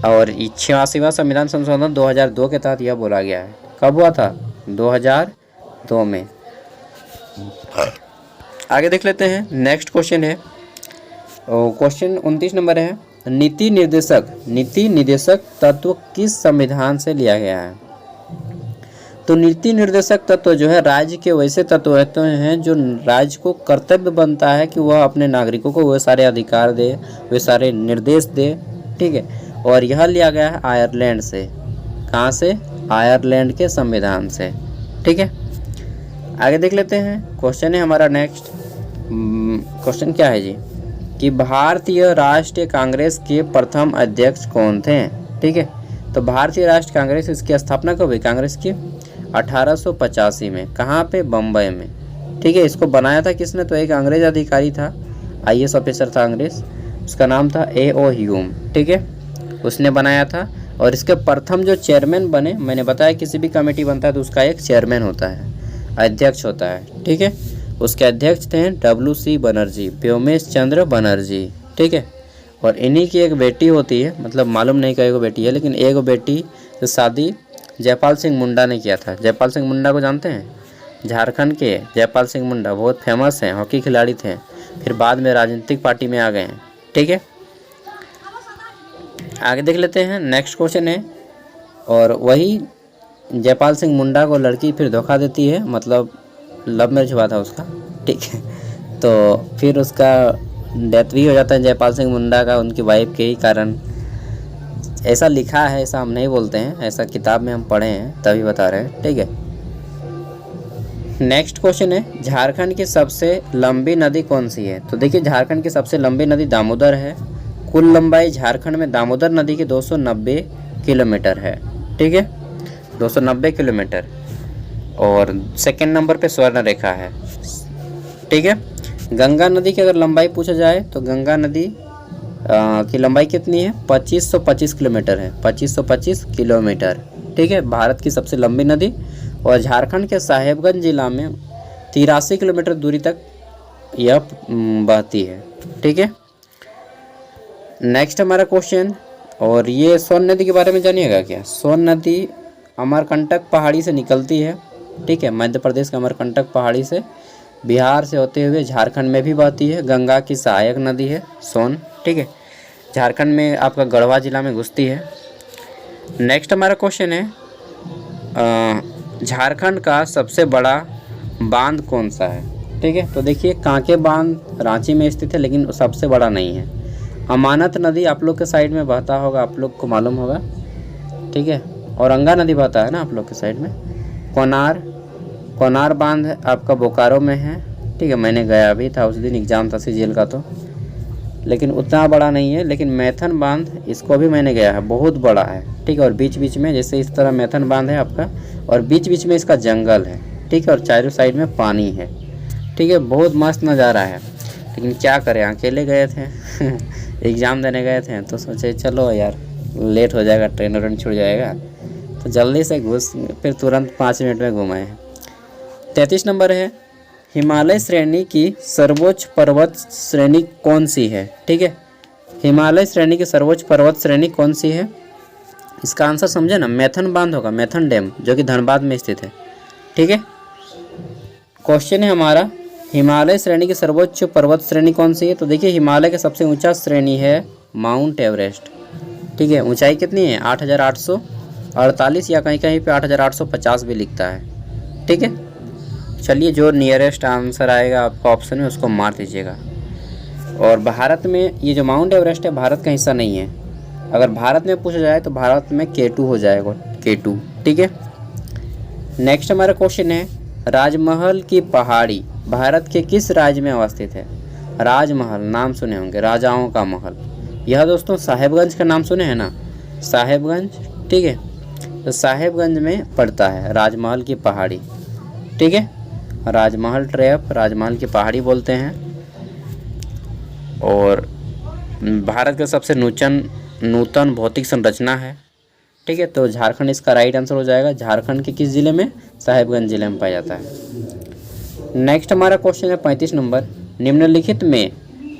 और 86वां संविधान संशोधन 2002 के तहत यह बोला गया है। कब हुआ था, 2002 में। आगे देख लेते हैं, नेक्स्ट क्वेश्चन है, क्वेश्चन 29 नंबर है, नीति निर्देशक तत्व किस संविधान से लिया गया है। तो नीति निर्देशक तत्व जो है राज्य के वैसे तत्व होते हैं जो राज्य को कर्तव्य बनता है कि वह अपने नागरिकों को वे सारे अधिकार दे, वे सारे निर्देश दे, ठीक है। और यह लिया गया है आयरलैंड से। कहाँ से, आयरलैंड के संविधान से, ठीक है। आगे देख लेते हैं, क्वेश्चन है हमारा नेक्स्ट क्वेश्चन क्या है जी, कि भारतीय राष्ट्रीय कांग्रेस के प्रथम अध्यक्ष कौन थे, ठीक है। तो भारतीय राष्ट्रीय कांग्रेस, इसकी स्थापना कब हुई कांग्रेस की, 1885 में। कहाँ पे, बम्बई में, ठीक है। इसको बनाया था किसने, तो एक अंग्रेज अधिकारी था, IAS ऑफिसर था अंग्रेज, उसका नाम था A.O. ह्यूम, ठीक है, उसने बनाया था। और इसके प्रथम जो चेयरमैन बने, मैंने बताया किसी भी कमेटी बनता है तो उसका एक चेयरमैन होता है, अध्यक्ष होता है, ठीक है। उसके अध्यक्ष थे WC बनर्जी, व्योमेश चंद्र बनर्जी, ठीक है। और इन्हीं की एक बेटी होती है, मतलब मालूम नहीं कई गो बेटी है, लेकिन एक बेटी से शादी जयपाल सिंह मुंडा ने किया था। जयपाल सिंह मुंडा को जानते हैं, झारखंड के जयपाल सिंह मुंडा बहुत फेमस हैं, हॉकी खिलाड़ी थे, फिर बाद में राजनीतिक पार्टी में आ गए हैं, ठीक है। आगे देख लेते हैं, नेक्स्ट क्वेश्चन है, और वही जयपाल सिंह मुंडा को लड़की फिर धोखा देती है, मतलब लव मैरिज हुआ था उसका, ठीक है। तो फिर उसका डेथ भी हो जाता है जयपाल सिंह मुंडा का, उनकी वाइफ के ही कारण। ऐसा लिखा है, ऐसा हम नहीं बोलते हैं, ऐसा किताब में हम पढ़े हैं तभी बता रहे हैं, ठीक है। नेक्स्ट क्वेश्चन है, झारखंड की सबसे लंबी नदी कौन सी है। तो देखिए झारखंड की सबसे लंबी नदी दामोदर है। कुल लंबाई झारखंड में दामोदर नदी की 290 किलोमीटर है, ठीक है, 290 किलोमीटर। और सेकंड नंबर पे स्वर्ण रेखा है, ठीक है। गंगा नदी की अगर लंबाई पूछा जाए तो गंगा नदी की लंबाई कितनी है? 2525 किलोमीटर है, 2525 किलोमीटर। ठीक है, भारत की सबसे लंबी नदी। और झारखंड के साहेबगंज जिला में 83 किलोमीटर दूरी तक यह बहती है। ठीक है, नेक्स्ट हमारा क्वेश्चन, और ये सोन नदी के बारे में जानिएगा क्या? सोन नदी अमरकंटक पहाड़ी से निकलती है। ठीक है, मध्य प्रदेश के अमरकंटक पहाड़ी से बिहार से होते हुए झारखंड में भी बहती है। गंगा की सहायक नदी है सोन। ठीक है, झारखंड में आपका गढ़वा जिला में घुसती है। नेक्स्ट हमारा क्वेश्चन है, झारखंड का सबसे बड़ा बांध कौन सा है? ठीक है, तो देखिए कांके बांध रांची में स्थित है, लेकिन सबसे बड़ा नहीं है। अमानत नदी आप लोग के साइड में बहता होगा, आप लोग को मालूम होगा। ठीक है, औरंगा नदी बहता है ना आप लोग के साइड में। कोनार बांध आपका बोकारो में है। ठीक है, मैंने गया भी था उस दिन, एग्ज़ाम था सीजीएल का, तो लेकिन उतना बड़ा नहीं है। लेकिन मैथन बांध, इसको भी मैंने गया है, बहुत बड़ा है। ठीक है, और बीच बीच में जैसे इस तरह मैथन बांध है आपका, और बीच बीच में इसका जंगल है। ठीक है, और चारों साइड में पानी है। ठीक है, बहुत मस्त नज़ारा है। लेकिन क्या करें, अकेले गए थे एग्ज़ाम देने गए थे, तो सोचे चलो यार लेट हो जाएगा, ट्रेन व्रेन छूट जाएगा, तो जल्दी से घुस फिर तुरंत 5 मिनट में घुमाए हैं। 33 नंबर है, हिमालय श्रेणी की सर्वोच्च पर्वत श्रेणी कौन सी है? ठीक है, हिमालय श्रेणी की सर्वोच्च पर्वत श्रेणी कौन सी है? इसका आंसर समझे ना, मैथन बांध होगा, मैथन डैम, जो कि धनबाद में स्थित है। ठीक है, क्वेश्चन है हमारा, हिमालय श्रेणी की सर्वोच्च पर्वत श्रेणी कौन सी है? तो देखिए हिमालय की सबसे ऊंचा श्रेणी है माउंट एवरेस्ट। ठीक है, ऊंचाई कितनी है? 8848, या कहीं कहीं पे 8850 भी लिखता है। ठीक है, चलिए जो नियरेस्ट आंसर आएगा आपका ऑप्शन में उसको मार दीजिएगा। और भारत में ये जो माउंट एवरेस्ट है भारत का हिस्सा नहीं है। अगर भारत में पूछा जाए तो भारत में K2 हो जाएगा, K2। ठीक है, नेक्स्ट हमारा क्वेश्चन है, राजमहल की पहाड़ी भारत के किस राज्य में अवस्थित है? राजमहल नाम सुने होंगे, राजाओं का महल। यह दोस्तों साहेबगंज का नाम सुने हैं ना, साहेबगंज। ठीक है, तो साहेबगंज में पड़ता है राजमहल की पहाड़ी। ठीक है, राजमहल ट्रैप, राजमहल की पहाड़ी बोलते हैं। और भारत का सबसे नूतन भौतिक संरचना है। ठीक है, तो झारखंड इसका राइट आंसर हो जाएगा। झारखंड के किस ज़िले में? साहेबगंज ज़िले में पाया जाता है। नेक्स्ट हमारा क्वेश्चन है 35 नंबर, निम्नलिखित में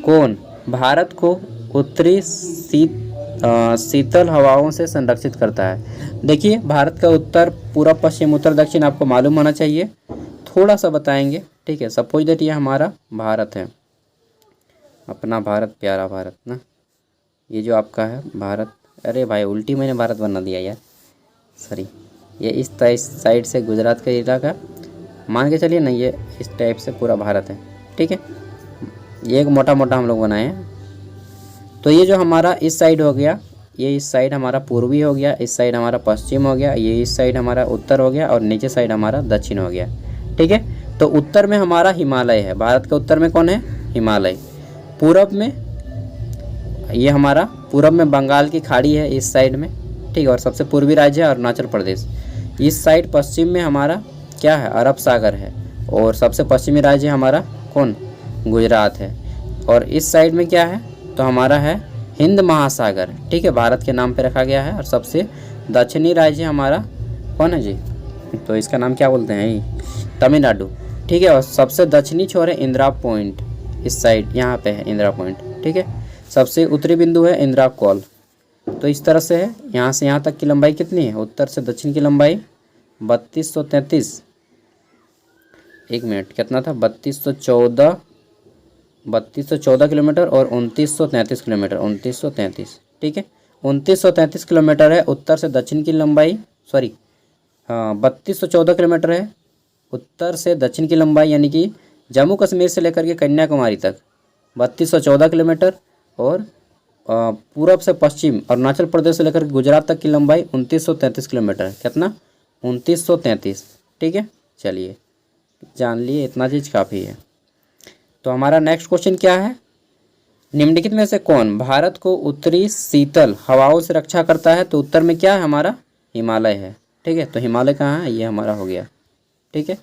कौन भारत को उत्तरी शीतल हवाओं से संरक्षित करता है? देखिए भारत का उत्तर, पूर्व, पश्चिम, उत्तर, दक्षिण आपको मालूम होना चाहिए, थोड़ा सा बताएंगे। ठीक है, सपोज दैट ये हमारा भारत है, अपना भारत, प्यारा भारत ना, ये जो आपका है भारत, अरे भाई उल्टी मैंने भारत बना दिया यार, सॉरी। ये इस साइड से गुजरात का इलाका मान के चलिए ना, ये इस टाइप से पूरा भारत है। ठीक है, ये एक मोटा मोटा हम लोग बनाए हैं। तो ये जो हमारा इस साइड हो गया, ये इस साइड हमारा पूर्वी हो गया, इस साइड हमारा पश्चिम हो गया, ये इस साइड हमारा उत्तर हो गया, और नीचे साइड हमारा दक्षिण हो गया। ठीक है, तो उत्तर में हमारा हिमालय है, भारत के उत्तर में कौन है? हिमालय। पूरब में ये हमारा, पूरब में बंगाल की खाड़ी है इस साइड में। ठीक है, और सबसे पूर्वी राज्य है अरुणाचल प्रदेश। इस साइड पश्चिम में हमारा क्या है? अरब सागर है। और सबसे पश्चिमी राज्य हमारा कौन? गुजरात है। और इस साइड में क्या है? तो हमारा है हिंद महासागर। ठीक है, भारत के नाम पे रखा गया है। और सबसे दक्षिणी राज्य हमारा कौन है जी? तो इसका नाम क्या बोलते हैं? तमिलनाडु। ठीक है, और सबसे दक्षिणी छोर है इंदिरा पॉइंट, इस साइड यहाँ पे है इंदिरा पॉइंट। ठीक है, सबसे उत्तरी बिंदु है इंदिरा कॉल। तो इस तरह से है, यहाँ से यहाँ तक की लंबाई कितनी है? उत्तर से दक्षिण की लंबाई 3233, एक मिनट कितना था? 3214 किलोमीटर और 2933 किलोमीटर, 2933। ठीक है, 2933 किलोमीटर है उत्तर से दक्षिण की लंबाई, सॉरी हाँ 3214 किलोमीटर है उत्तर से दक्षिण की लंबाई, यानी कि जम्मू कश्मीर से लेकर के कन्याकुमारी तक 3214 किलोमीटर। और पूरब से पश्चिम अरुणाचल प्रदेश से लेकर गुजरात तक की लंबाई 2933 किलोमीटर। कितना? 2933। ठीक है, चलिए जान लिए, इतना चीज़ काफ़ी है। तो हमारा नेक्स्ट क्वेश्चन क्या है? निम्नलिखित में से कौन भारत को उत्तरी शीतल हवाओं से रक्षा करता है? तो उत्तर में क्या है हमारा? हिमालय है। ठीक है, तो हिमालय कहाँ है? ये हमारा हो गया। ठीक है,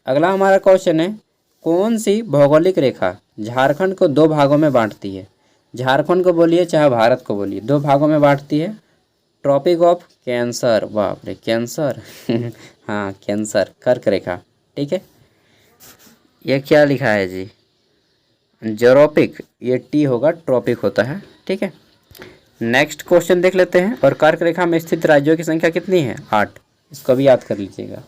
अगला हमारा क्वेश्चन है, कौन सी भौगोलिक रेखा झारखंड को 2 भागों में बांटती है? झारखंड को बोलिए चाहे भारत को बोलिए, 2 भागों में बांटती है। ट्रॉपिक ऑफ कैंसर, बाप रे कैंसर हाँ कैंसर, कर्क रेखा, ठीक है। ये क्या लिखा है जी, जोरोपिक, ये टी होगा, ट्रॉपिक होता है, ठीक है। नेक्स्ट क्वेश्चन देख लेते हैं। और कर्क रेखा में स्थित राज्यों की संख्या कितनी है? 8। इसको भी याद कर लीजिएगा।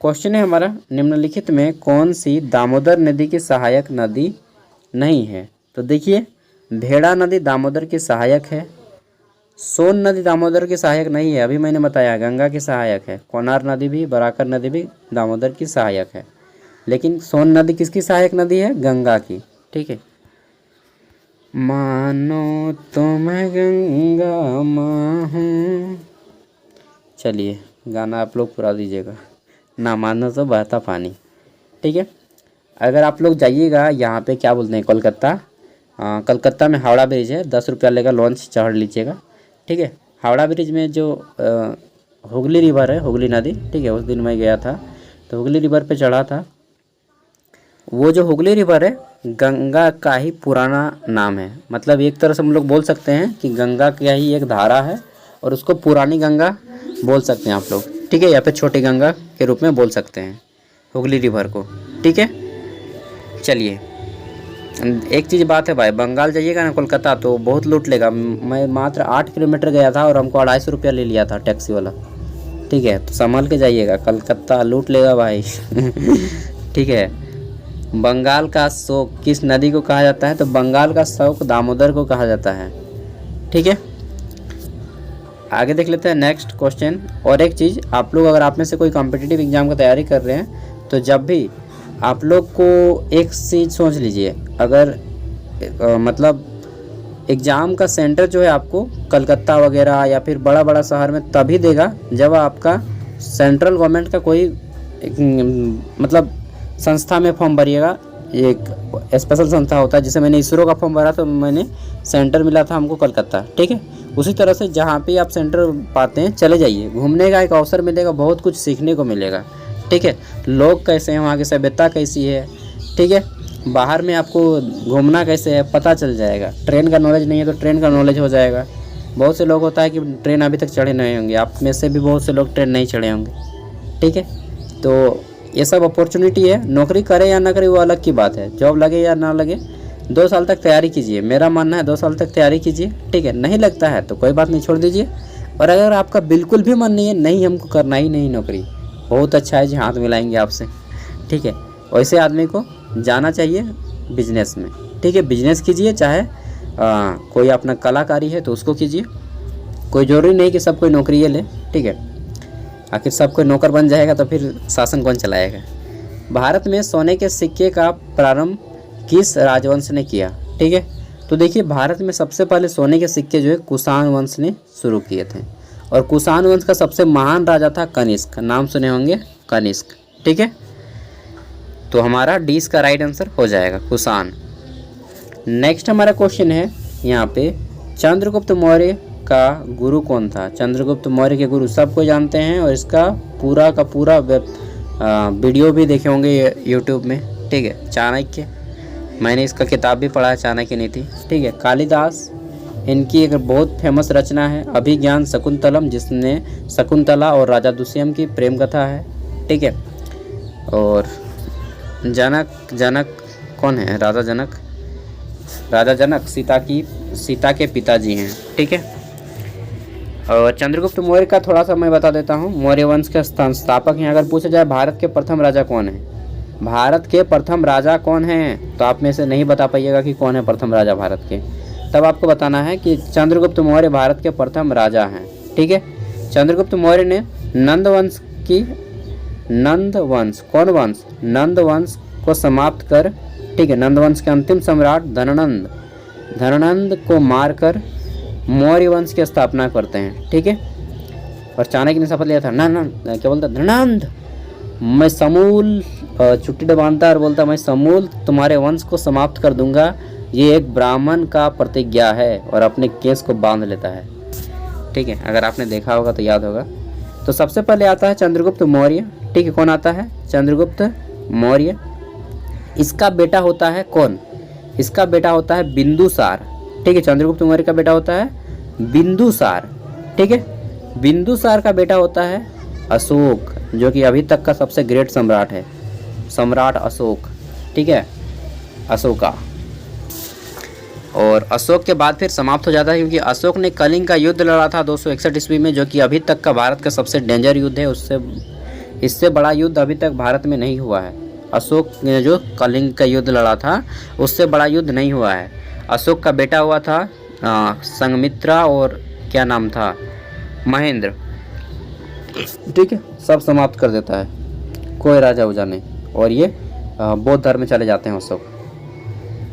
क्वेश्चन है हमारा, निम्नलिखित में कौन सी दामोदर नदी की सहायक नदी नहीं है? तो देखिए, भेड़ा नदी दामोदर की सहायक है, सोन नदी दामोदर की सहायक नहीं है, अभी मैंने बताया गंगा की सहायक है, कोनार नदी भी, बराकर नदी भी दामोदर की सहायक है, लेकिन सोन नदी किसकी सहायक नदी है? गंगा की, ठीक है। मानो तो मैं गंगा माँ हूँ, चलिए गाना आप लोग पूरा दीजिएगा, ना मानो तो बहता पानी, ठीक है। अगर आप लोग जाइएगा यहाँ पे क्या बोलते हैं, कोलकाता, कलकत्ता में हावड़ा ब्रिज है, 10 रुपया लेगा, लॉन्च चढ़ लीजिएगा, ठीक है। हावड़ा ब्रिज में जो हुगली रिवर है, हुगली नदी, ठीक है, उस दिन मैं गया था तो हुगली रिवर पे चढ़ा था। वो जो हुगली रिवर है गंगा का ही पुराना नाम है, मतलब एक तरह से हम लोग बोल सकते हैं कि गंगा का ही एक धारा है, और उसको पुरानी गंगा बोल सकते हैं आप लोग, ठीक है, या फिर छोटी गंगा के रूप में बोल सकते हैं हुगली रिवर को, ठीक है। चलिए, एक चीज़ बात है भाई, बंगाल जाइएगा ना कोलकाता तो बहुत लूट लेगा। मैं मात्र 8 किलोमीटर गया था और हमको 250 रुपया ले लिया था टैक्सी वाला, ठीक है, तो संभल के जाइएगा, कलकत्ता लूट लेगा भाई ठीक है। बंगाल का शोक किस नदी को कहा जाता है? तो बंगाल का शोक दामोदर को कहा जाता है, ठीक है। आगे देख लेते हैं नेक्स्ट क्वेश्चन। और एक चीज़, आप लोग अगर आप में से कोई कॉम्पिटिटिव एग्जाम की तैयारी कर रहे हैं तो जब भी आप लोग को एक चीज़ सोच लीजिए, अगर मतलब एग्ज़ाम का सेंटर जो है आपको कलकत्ता वगैरह या फिर बड़ा बड़ा शहर में तभी देगा जब आपका सेंट्रल गवर्नमेंट का कोई मतलब संस्था में फॉर्म भरिएगा। एक स्पेशल संस्था होता है, जैसे मैंने इसरो का फॉर्म भरा तो मैंने सेंटर मिला था हमको कलकत्ता, ठीक है। उसी तरह से जहाँ पे आप सेंटर पाते हैं चले जाइए, घूमने का एक अवसर मिलेगा, बहुत कुछ सीखने को मिलेगा, ठीक है। लोग कैसे हैं, वहाँ की सभ्यता कैसी है, ठीक है, बाहर में आपको घूमना कैसे है पता चल जाएगा। ट्रेन का नॉलेज नहीं है तो ट्रेन का नॉलेज हो जाएगा। बहुत से लोग होता है कि ट्रेन अभी तक चढ़े नहीं होंगे, आप में से भी बहुत से लोग ट्रेन नहीं चढ़े होंगे, ठीक है। तो ये सब अपॉर्चुनिटी है, नौकरी करे या ना करे वो अलग की बात है, जॉब लगे या ना लगे 2 साल तक तैयारी कीजिए, मेरा मानना है 2 साल तक तैयारी कीजिए, ठीक है। नहीं लगता है तो कोई बात नहीं, छोड़ दीजिए। और अगर आपका बिल्कुल भी मन नहीं है, नहीं हमको करना ही नहीं नौकरी, बहुत अच्छा है जी, हाथ मिलाएंगे आपसे, ठीक है। वैसे आदमी को जाना चाहिए बिजनेस में, ठीक है। बिजनेस कीजिए, चाहे कोई अपना कलाकारी है तो उसको कीजिए, कोई ज़रूरी नहीं कि सब कोई नौकरी ले, ठीक है। आखिर सब कोई नौकर बन जाएगा तो फिर शासन कौन चलाएगा। भारत में सोने के सिक्के का प्रारंभ किस राजवंश ने किया? ठीक है, तो देखिए भारत में सबसे पहले सोने के सिक्के जो है कुषाण वंश ने शुरू किए थे, और कुषाण वंश का सबसे महान राजा था कनिष्क, नाम सुने होंगे कनिष्क। ठीक है, तो हमारा डी इसका राइट आंसर हो जाएगा कुषाण। नेक्स्ट हमारा क्वेश्चन है यहाँ पे, चंद्रगुप्त मौर्य का गुरु कौन था? चंद्रगुप्त मौर्य के गुरु सबको जानते हैं, और इसका पूरा का पूरा वीडियो भी देखे होंगे यूट्यूब में। ठीक है, चाणक्य, मैंने इसका किताब भी पढ़ा है, चाणक्य नीति। ठीक है, कालिदास, इनकी एक बहुत फेमस रचना है अभिज्ञान शकुंतलम, जिसने शकुंतला और राजा दुष्यंत की प्रेम कथा है। ठीक है, और जनक कौन है? राजा जनक सीता के पिताजी हैं। ठीक है, और चंद्रगुप्त मौर्य का थोड़ा सा मैं बता देता हूँ। मौर्य वंश के संस्थापक हैं। अगर पूछा जाए भारत के प्रथम राजा कौन है, भारत के प्रथम राजा कौन हैं, तो आप में से नहीं बता पाइएगा कि कौन है प्रथम राजा भारत के। तब आपको बताना है कि चंद्रगुप्त मौर्य भारत के प्रथम राजा हैं। ठीक है, चंद्रगुप्त मौर्य ने नंद वंश को समाप्त कर, ठीक है, नंद वंश के अंतिम सम्राट धननंद को मारकर मौर्य वंश की स्थापना करते हैं। ठीक है, और चाणक्य ने शपथ लिया था, क्या बोलता, धननंद मैं समूल चुट्टी बांधता और बोलता मैं समूल तुम्हारे वंश को समाप्त कर दूंगा, ये एक ब्राह्मण का प्रतिज्ञा है, और अपने केस को बांध लेता है। ठीक है, अगर आपने देखा होगा तो याद होगा। तो सबसे पहले आता है चंद्रगुप्त मौर्य। ठीक है, कौन आता है? चंद्रगुप्त मौर्य। इसका बेटा होता है कौन? इसका बेटा होता है बिंदुसार। ठीक है। चंद्रगुप्त मौर्य का बेटा होता है बिंदुसार, ठीक है। बिंदुसार का बेटा होता है अशोक, जो कि अभी तक का सबसे ग्रेट सम्राट है, सम्राट अशोक, ठीक है, अशोका। और अशोक के बाद फिर समाप्त हो जाता है, क्योंकि अशोक ने कलिंग का युद्ध लड़ा था 261 ईस्वी में, जो कि अभी तक का भारत का सबसे डेंजर युद्ध है। इससे बड़ा युद्ध अभी तक भारत में नहीं हुआ है। अशोक ने जो कलिंग का युद्ध लड़ा था उससे बड़ा युद्ध नहीं हुआ है। अशोक का बेटा हुआ था संघमित्रा, और क्या नाम था, महेंद्र, ठीक है। सब समाप्त कर देता है, कोई राजा उजा नहीं, और ये बौद्ध धर्म में चले जाते हैं अशोक।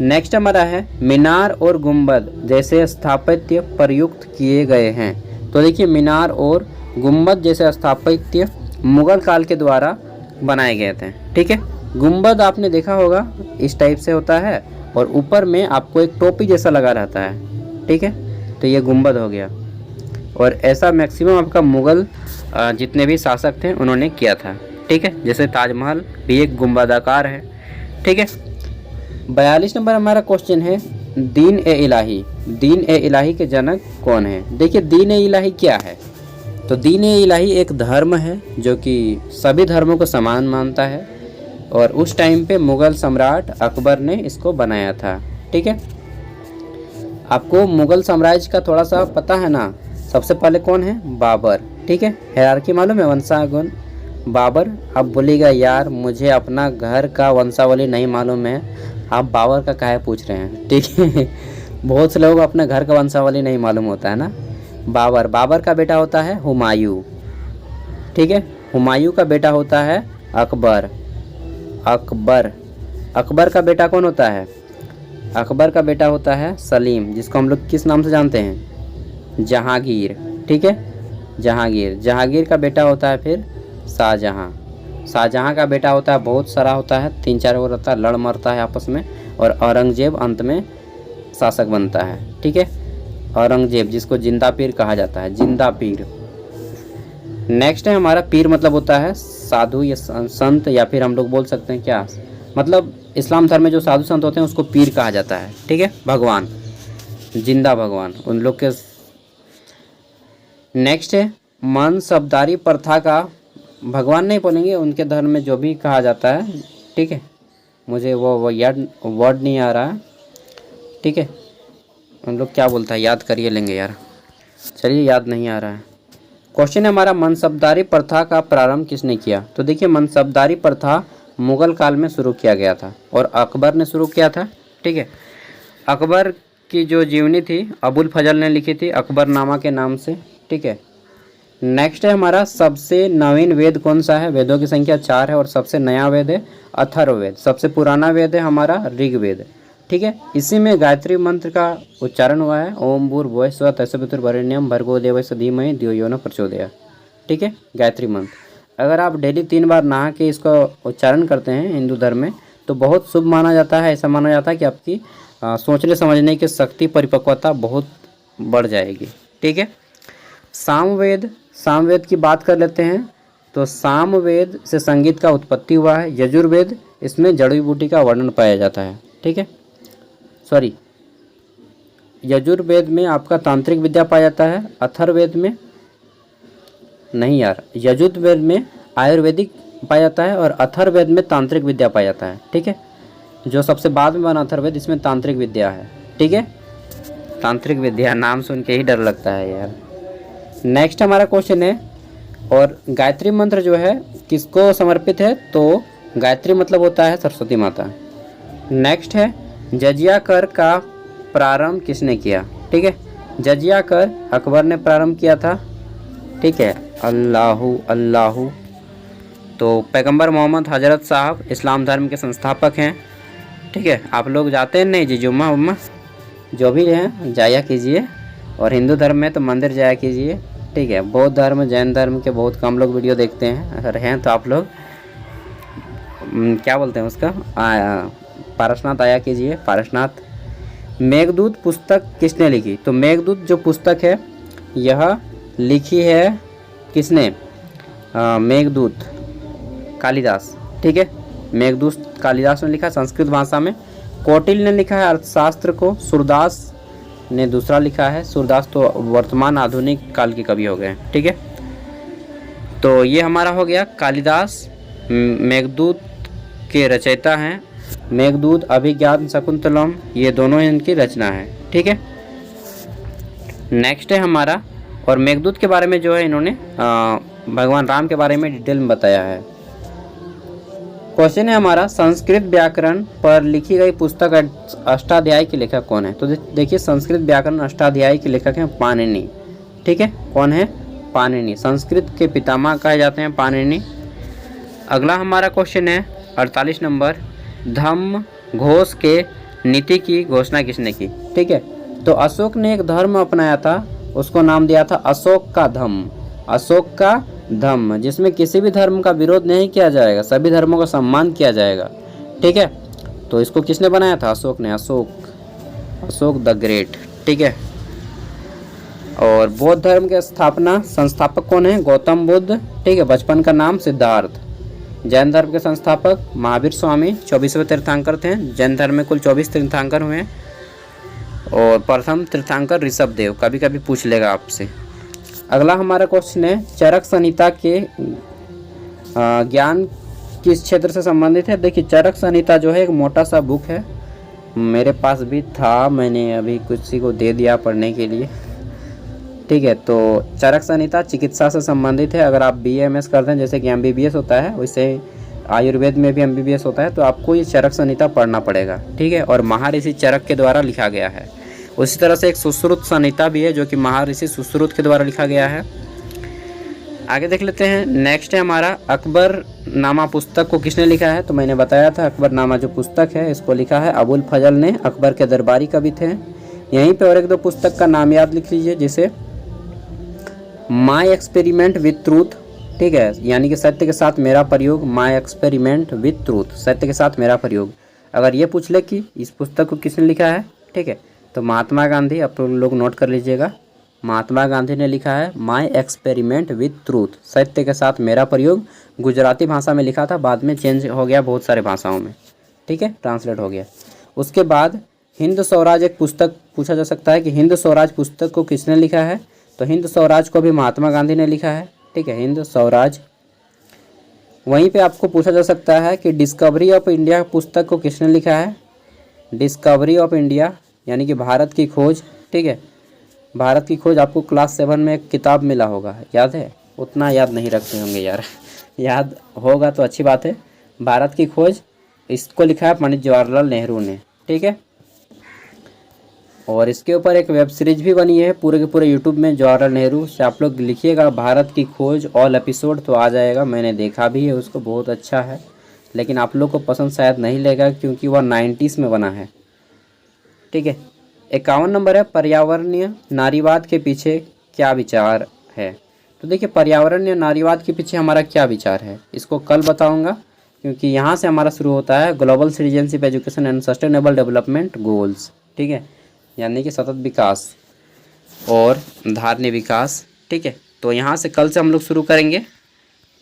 नेक्स्ट हमारा है मीनार और गुंबद जैसे स्थापत्य प्रयुक्त किए गए हैं। तो देखिए मीनार और गुंबद जैसे स्थापत्य मुगल काल के द्वारा बनाए गए थे, ठीक है। गुंबद आपने देखा होगा इस टाइप से होता है, और ऊपर में आपको एक टोपी जैसा लगा रहता है, ठीक है। तो ये गुंबद हो गया, और ऐसा मैक्सिमम आपका मुगल जितने भी शासक थे उन्होंने किया था, ठीक है। जैसे ताजमहल भी एक गुंबदाकार है, ठीक है। 42 नंबर हमारा क्वेश्चन है दीन ए इलाही। दीन ए इलाही के जनक कौन है? देखिए दीन ए इलाही क्या है? तो दीन ए इलाही एक धर्म है जो कि सभी धर्मों को समान मानता है, और उस टाइम पे मुगल सम्राट अकबर ने इसको बनाया था, ठीक है। आपको मुगल साम्राज्य का थोड़ा सा पता है ना? सबसे पहले कौन है? बाबर, ठीक है। हायरार्की मालूम है, वंशागुण बाबर। आप बोलिएगा यार मुझे अपना घर का वंशावली नहीं मालूम है, आप बाबर का काहे पूछ रहे हैं, ठीक है। बहुत से लोग अपने घर का वंशावली नहीं मालूम होता है ना। बाबर का बेटा होता है हुमायूं, ठीक है। हुमायूं का बेटा होता है अकबर। अकबर का बेटा कौन होता है? अकबर का बेटा होता है सलीम, जिसको हम लोग किस नाम से जानते हैं? जहांगीर, ठीक है। जहांगीर का बेटा होता है फिर शाहजहां का बेटा होता है, बहुत सारा होता है, 3-4 और रहता है, लड़ मरता है आपस में, और औरंगजेब अंत में शासक बनता है, ठीक है। औरंगजेब जिसको जिंदा पीर कहा जाता है, जिंदा पीर। नेक्स्ट है हमारा पीर, मतलब होता है साधु या संत, या फिर हम लोग बोल सकते हैं क्या, मतलब इस्लाम धर्म में जो साधु संत होते हैं उसको पीर कहा जाता है, ठीक है। भगवान, जिंदा भगवान उन लोग के। नेक्स्ट है मनसबदारी प्रथा का, भगवान नहीं बोलेंगे, उनके धर्म में जो भी कहा जाता है, ठीक है। मुझे वो वर्ड नहीं आ रहा है, ठीक है। उन लोग क्या बोलता है, याद करिए लेंगे यार, चलिए याद नहीं आ रहा है। क्वेश्चन है हमारा मनसबदारी प्रथा का प्रारंभ किसने किया? तो देखिए मनसबदारी प्रथा मुगल काल में शुरू किया गया था, और अकबर ने शुरू किया था, ठीक है। अकबर की जो जीवनी थी अबुल फजल ने लिखी थी अकबरनामा के नाम से, ठीक है। नेक्स्ट है हमारा सबसे नवीन वेद कौन सा है? वेदों की संख्या 4 है, और सबसे नया वेद है अथर्ववेद। सबसे पुराना वेद है हमारा ऋग्वेद, ठीक है। इसी में गायत्री मंत्र का उच्चारण हुआ है, ओम भूर्भुवः स्वः तत्सवितुर्वरेण्यं भर्गो देवस्य धीमहि धियो यो न प्रचोदयात्, ठीक है, गायत्री मंत्र। अगर आप डेली 3 बार नहा के इसका उच्चारण करते हैं हिंदू धर्म में तो बहुत शुभ माना जाता है। ऐसा माना जाता है कि आपकी सोचने समझने की शक्ति, परिपक्वता बहुत बढ़ जाएगी, ठीक है। सामवेद की बात कर लेते हैं। तो सामवेद से संगीत का उत्पत्ति हुआ है। यजुर्वेद, इसमें जड़ी बूटी का वर्णन पाया जाता है, ठीक है। यजुर्वेद में आपका तांत्रिक विद्या पाया जाता है। अथर्ववेद में नहीं यार, यजुर्वेद में आयुर्वेदिक पाया जाता है, और अथर्ववेद में तांत्रिक विद्या पाया जाता है, ठीक है। जो सबसे बाद में बना अथर्ववेद, इसमें तांत्रिक विद्या है, ठीक है। तांत्रिक विद्या नाम सुन के ही डर लगता है यार। नेक्स्ट हमारा क्वेश्चन है, और गायत्री मंत्र जो है किसको समर्पित है? तो गायत्री मतलब होता है सरस्वती माता। नेक्स्ट है जजिया कर का प्रारंभ किसने किया? ठीक है, जजिया कर अकबर ने प्रारंभ किया था, ठीक है। अल्लाहू तो पैगंबर मोहम्मद हजरत साहब इस्लाम धर्म के संस्थापक हैं, ठीक है। आप लोग जाते हैं नहीं जी, जुम्मा उम्मा जो भी हैं जाया कीजिए, और हिंदू धर्म में तो मंदिर जाया कीजिए, ठीक है। बौद्ध धर्म, जैन धर्म के बहुत कम लोग वीडियो देखते हैं, अगर हैं तो आप लोग क्या बोलते हैं उसका, पारसनाथ आया कीजिए, पारसनाथ। मेघदूत पुस्तक किसने लिखी? तो मेघदूत जो पुस्तक है यह लिखी है किसने? मेघदूत कालिदास, ठीक है। मेघदूत कालिदास ने लिखा संस्कृत भाषा में। कौटिल्य ने लिखा है अर्थशास्त्र को। सूरदास ने दूसरा लिखा है। सूरदास तो वर्तमान आधुनिक काल के कवि हो गए, ठीक है। तो ये हमारा हो गया कालिदास मेघदूत के रचयिता हैं। मेघदूत, अभिज्ञान शकुंतलम, ये दोनों इनकी रचना है, ठीक है। नेक्स्ट है हमारा, और मेघदूत के बारे में जो है इन्होंने भगवान राम के बारे में डिटेल में बताया है। क्वेश्चन है हमारा, संस्कृत व्याकरण पर लिखी गई पुस्तक अष्टाध्यायी के लेखक कौन है? तो देखिए, संस्कृत व्याकरण अष्टाध्यायी के लेखक हैं पाणिनि, ठीक है। कौन है? पाणिनि। संस्कृत के पितामह कहे जाते हैं पाणिनि। अगला हमारा क्वेश्चन है 48 नंबर, धम्म घोष के नीति की घोषणा किसने की? ठीक है, तो अशोक ने एक धर्म अपनाया था, उसको नाम दिया था अशोक का धम्म। अशोक का धम्म, जिसमें किसी भी धर्म का विरोध नहीं किया जाएगा, सभी धर्मों का सम्मान किया जाएगा, ठीक है। तो इसको किसने बनाया था? अशोक ने। अशोक द ग्रेट, ठीक है। और बौद्ध धर्म के संस्थापक कौन है? गौतम बुद्ध, ठीक है। बचपन का नाम सिद्धार्थ। जैन धर्म के संस्थापक महावीर स्वामी 24वें तीर्थंकर थे। जैन धर्म में कुल 24 तीर्थंकर हुए। और प्रथम तीर्थंकर ऋषभ देव, कभी कभी पूछ लेगा आपसे। अगला हमारा क्वेश्चन है, चरक संहिता के ज्ञान किस क्षेत्र से संबंधित है? देखिए, चरक संहिता जो है एक मोटा सा बुक है, मेरे पास भी था, मैंने अभी किसी को दे दिया पढ़ने के लिए, ठीक है। तो चरक संहिता चिकित्सा से संबंधित है। अगर आप BAMS करते हैं, जैसे कि MBBS होता है, वैसे आयुर्वेद में भी MBBS होता है, तो आपको ये चरक संहिता पढ़ना पड़ेगा, ठीक है। और महर्षि चरक के द्वारा लिखा गया है। उसी तरह से एक सुश्रुत संहिता भी है, जो कि महर्षि सुश्रुत के द्वारा लिखा गया है। आगे देख लेते हैं। नेक्स्ट है हमारा, अकबर नामा पुस्तक को किसने लिखा है? तो मैंने बताया था, अकबर नामा जो पुस्तक है, इसको लिखा है अबुल फजल ने। अकबर के दरबारी कवि थे। यहीं पे और एक दो पुस्तक का नाम याद लिख लीजिए, जैसे माई एक्सपेरिमेंट विथ ट्रूथ, ठीक है, यानी कि सत्य के साथ मेरा प्रयोग। माई एक्सपेरिमेंट विथ ट्रूथ, सत्य के साथ मेरा प्रयोग। अगर ये पूछ ले कि इस पुस्तक को किसने लिखा है, ठीक है, तो महात्मा गांधी, आप लोग नोट कर लीजिएगा, महात्मा गांधी ने लिखा है माई एक्सपेरिमेंट विथ ट्रूथ, सत्य के साथ मेरा प्रयोग। गुजराती भाषा में लिखा था, बाद में चेंज हो गया बहुत सारे भाषाओं में, ठीक है, ट्रांसलेट हो गया। उसके बाद हिंद स्वराज एक पुस्तक पूछा जा सकता है कि हिंद स्वराज पुस्तक को किसने लिखा है? तो हिंद स्वराज को भी महात्मा गांधी ने लिखा है, ठीक है, हिंद स्वराज। वहीं पे आपको पूछा जा सकता है कि डिस्कवरी ऑफ इंडिया पुस्तक को किसने लिखा है? डिस्कवरी ऑफ इंडिया यानी कि भारत की खोज, ठीक है। भारत की खोज आपको क्लास 7 में एक किताब मिला होगा, याद है? उतना याद नहीं रखते होंगे यार याद होगा तो अच्छी बात है। भारत की खोज, इसको लिखा है पंडित जवाहरलाल नेहरू ने, ठीक है। और इसके ऊपर एक वेब सीरीज भी बनी है पूरे के पूरे यूट्यूब में, जवाहरलाल नेहरू से। आप लोग लिखिएगा भारत की खोज ऑल एपिसोड, तो आ जाएगा। मैंने देखा भी है उसको, बहुत अच्छा है, लेकिन आप लोग को पसंद शायद नहीं लगेगा क्योंकि वह 90s में बना है, ठीक है। 51 नंबर है, पर्यावरणीय नारीवाद के पीछे क्या विचार है? तो देखिए, पर्यावरणीय नारीवाद के पीछे हमारा क्या विचार है, इसको कल बताऊंगा, क्योंकि यहाँ से हमारा शुरू होता है global citizenship education and sustainable development goals, ठीक है, यानी कि सतत विकास और धारणीय विकास, ठीक है। तो यहाँ से कल से हम लोग शुरू करेंगे।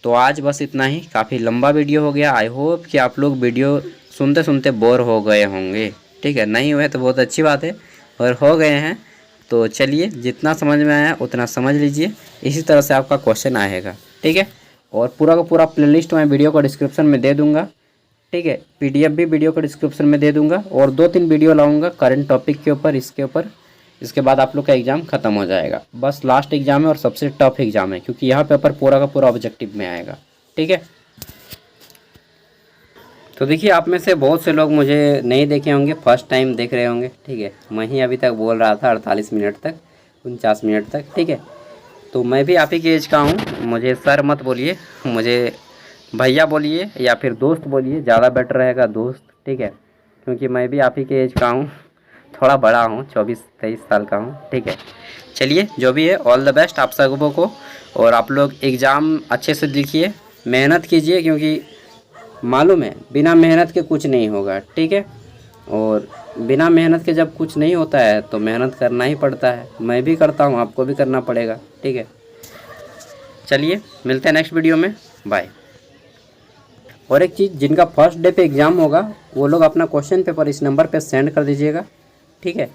तो आज बस इतना ही, काफ़ी लंबा वीडियो हो गया। आई होप कि आप लोग वीडियो सुनते सुनते बोर हो गए होंगे, ठीक है। नहीं हुए तो बहुत अच्छी बात है, और हो गए हैं तो चलिए, जितना समझ में आया उतना समझ लीजिए। इसी तरह से आपका क्वेश्चन आएगा, ठीक है। और पूरा का पूरा प्लेलिस्ट मैं वीडियो को डिस्क्रिप्शन में दे दूंगा, ठीक है। PDF भी वीडियो को डिस्क्रिप्शन में दे दूंगा, और 2-3 वीडियो लाऊंगा करंट टॉपिक के ऊपर, इसके ऊपर। इसके बाद आप लोग का एग्ज़ाम ख़त्म हो जाएगा। बस लास्ट एग्ज़ाम है और सबसे टफ एग्ज़ाम है, क्योंकि यह पेपर पूरा का पूरा ऑब्जेक्टिव में आएगा, ठीक है। तो देखिए, आप में से बहुत से लोग मुझे नहीं देखे होंगे, फर्स्ट टाइम देख रहे होंगे, ठीक है। मैं ही अभी तक बोल रहा था 48 मिनट तक, 49 मिनट तक, ठीक है। तो मैं भी आप ही की एज का हूँ, मुझे सर मत बोलिए, मुझे भैया बोलिए या फिर दोस्त बोलिए, ज़्यादा बेटर रहेगा दोस्त, ठीक है, क्योंकि मैं भी आप ही के एज का हूँ, थोड़ा बड़ा हूँ, 24-23 साल का हूँ, ठीक है। चलिए, जो भी है, ऑल द बेस्ट आप सबों को। और आप लोग एग्ज़ाम अच्छे से लिखिए, मेहनत कीजिए, क्योंकि मालूम है बिना मेहनत के कुछ नहीं होगा, ठीक है। और बिना मेहनत के जब कुछ नहीं होता है तो मेहनत करना ही पड़ता है। मैं भी करता हूँ, आपको भी करना पड़ेगा, ठीक है। चलिए, मिलते हैं नेक्स्ट वीडियो में, बाय। और एक चीज़, जिनका फर्स्ट डे पे एग्ज़ाम होगा वो लोग अपना क्वेश्चन पेपर इस नंबर पे सेंड कर दीजिएगा, ठीक है।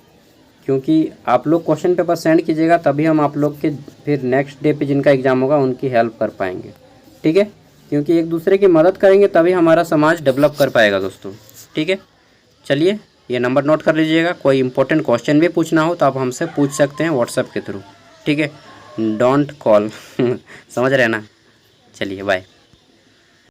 क्योंकि आप लोग क्वेश्चन पेपर सेंड कीजिएगा तभी हम आप लोग के फिर नेक्स्ट डे पे जिनका एग्ज़ाम होगा उनकी हेल्प कर पाएंगे, ठीक है। क्योंकि एक दूसरे की मदद करेंगे तभी हमारा समाज डेवलप कर पाएगा दोस्तों, ठीक है। चलिए ये नंबर नोट कर लीजिएगा, कोई इंपॉर्टेंट क्वेश्चन भी पूछना हो तो आप हमसे पूछ सकते हैं व्हाट्सएप के थ्रू, ठीक है। डोंट कॉल समझ रहे हैं ना। चलिए बाय।